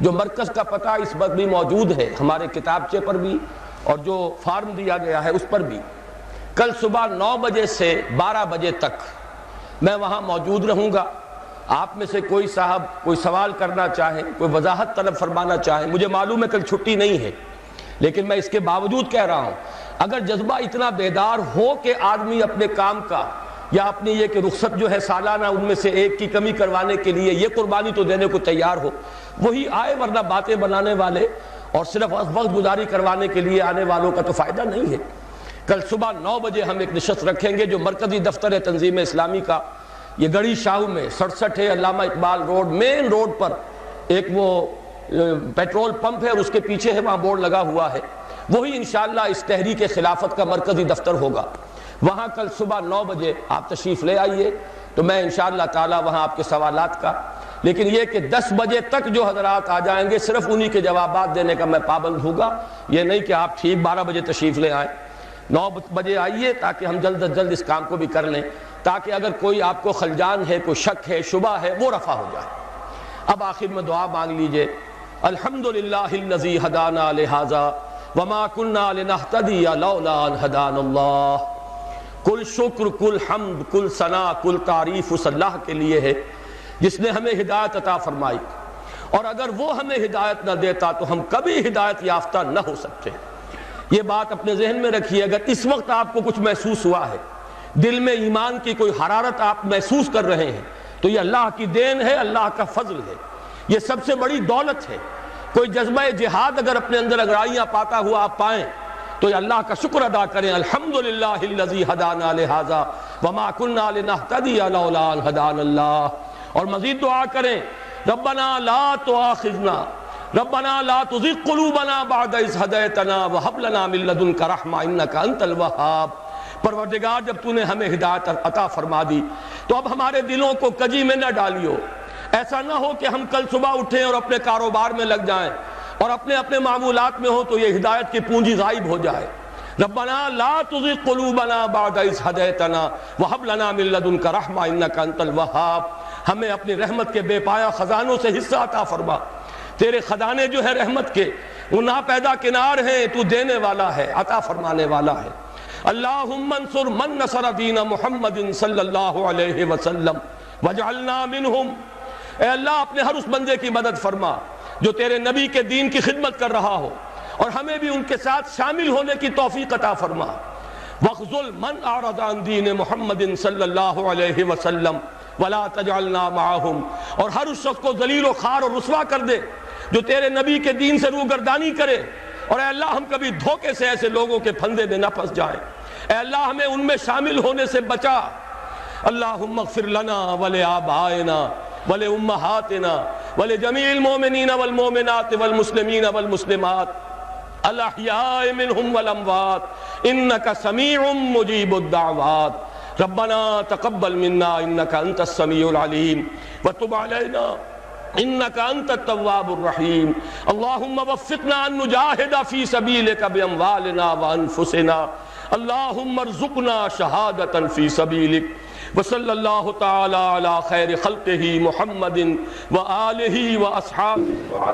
جو مرکز کا پتہ اس وقت بھی موجود ہے ہمارے کتابچے پر بھی اور جو فارم دیا گیا ہے اس پر بھی، کل صبح 9 بجے سے 12 بجے تک میں وہاں موجود رہوں گا۔ آپ میں سے کوئی صاحب کوئی سوال کرنا چاہے، کوئی وضاحت طلب فرمانا چاہے، مجھے معلوم ہے کل چھٹی نہیں ہے، لیکن میں اس کے باوجود کہہ رہا ہوں اگر جذبہ اتنا بیدار ہو کہ آدمی اپنے کام کا یا اپنی یہ کہ رخصت جو ہے سالانہ ان میں سے ایک کی کمی کروانے کے لیے یہ قربانی تو دینے کو تیار ہو، وہی آئے، ورنہ باتیں بنانے والے اور صرف وقت گزاری کروانے کے لیے آنے والوں کا تو فائدہ نہیں ہے۔ کل صبح 9 بجے ہم ایک نشست رکھیں گے جو مرکزی دفتر ہے تنظیم اسلامی کا، یہ گڑھی شاہو میں 67 ہے، علامہ اقبال روڈ، مین روڈ پر ایک وہ پیٹرول پمپ ہے اور اس کے پیچھے ہے، وہاں بورڈ لگا ہوا ہے، وہی انشاءاللہ اس تحریک خلافت کا مرکزی دفتر ہوگا۔ وہاں کل صبح 9 بجے آپ تشریف لے آئیے تو میں انشاءاللہ تعالی وہاں آپ کے سوالات کا، لیکن یہ کہ 10 بجے تک جو حضرات آ جائیں گے صرف انہی کے جوابات دینے کا میں پابند ہوں گا، یہ نہیں کہ آپ ٹھیک 12 بجے تشریف لے آئیں۔ 9 بجے آئیے تاکہ ہم جلد از جلد اس کام کو بھی کر لیں، تاکہ اگر کوئی آپ کو خلجان ہے، کوئی شک ہے، شبہ ہے، وہ رفع ہو جائے۔ اب آخر میں دعا مانگ لیجئے۔ الحمدللہ الذی ہدانا لہذا وما کننا لنہتدی لولا ان ہدانا اللہ۔ کل شکر، کل حمد، کل ثنا، کل تعریف اس اللہ کے لیے ہے جس نے ہمیں ہدایت عطا فرمائی، اور اگر وہ ہمیں ہدایت نہ دیتا تو ہم کبھی ہدایت یافتہ نہ ہو سکتے۔ یہ بات اپنے ذہن میں رکھیے، اگر اس وقت آپ کو کچھ محسوس ہوا ہے، دل میں ایمان کی کوئی حرارت آپ محسوس کر رہے ہیں، تو یہ اللہ کی دین ہے، اللہ کا فضل ہے، یہ سب سے بڑی دولت ہے۔ کوئی جذبہ جہاد اگر اپنے اندر اگرائیاں پاتا ہوا آپ پائیں تو یہ اللہ کا شکر ادا کریں، الحمدللہ الذی ہدانا لہذا وما کننا لنہتدی لولا ان ہدانا اللہ، اور مزید دعا کریں ربنا لا تؤاخذنا، ربنا لا تزغ قلوبنا بعد اذ ہدیتنا وہب لنا من لدنک رحمہ انک انت الوہاب۔ پروردگار جب تو نے ہمیں ہدایت عطا فرما دی تو اب ہمارے دلوں کو کجی میں نہ ڈالیو، ایسا نہ ہو کہ ہم کل صبح اٹھیں اور اپنے کاروبار میں لگ جائیں اور اپنے معمولات میں ہو تو یہ ہدایت کی پونجی غائب ہو جائے۔ ربنا لا تزغ قلوبنا بعد اذ ہدیتنا وہب لنا من لدنک رحمہ انک انت الوہاب۔ ہمیں اپنی رحمت کے بے پایا خزانوں سے حصہ عطا فرما، تیرے خزانے جو ہے رحمت کے وہ ناپیدا کنار ہیں، تو دینے والا ہے، عطا فرمانے والا ہے۔ اللہم انصر من نصر دین محمد صلی اللہ علیہ وسلم وجعلنا منہم۔ اے اللہ اپنے ہر اس بندے کی مدد فرما جو تیرے نبی کے دین کی خدمت کر رہا ہو، اور ہمیں بھی ان کے ساتھ شامل ہونے کی توفیق عطا فرما۔ وَخْذُلْ مَنْ أَعْرَضَ عَنْ دِينِ مُحَمَّدٍ صلی اللہ علیہ وسلم وَلَا تَجْعَلْنَا مَعَهُمْ، اور ہر اس شخص کو ذلیل و خوار اور رسوا کر دے جو تیرے نبی کے دین سے روگردانی کرے، اور اے اللہ ہم کبھی دھوکے سے ایسے لوگوں کے پھندے میں نہ پھنس جائیں، اے اللہ ہمیں ان میں شامل ہونے سے بچا۔ اللہم اغفر لنا ولآبائنا ولأمہاتنا ولجمیع المؤمنین والمؤمنات والمسلمین والمسلمات الاحیاء منہم والاموات انک سمیع مجیب الدعوات۔ ربنا تقبل منا انک انت السمیع العلیم وتب علینا انک انت التواب الرحیم۔ اللہم وفقنا ان نجاہد فی سبیلک باموالنا وانفسنا، اللہم ارزقنا شہادتا فی سبیلک، وصلی اللہ تعالی علی خیر خلقہ محمد وآلہ واصحابہ۔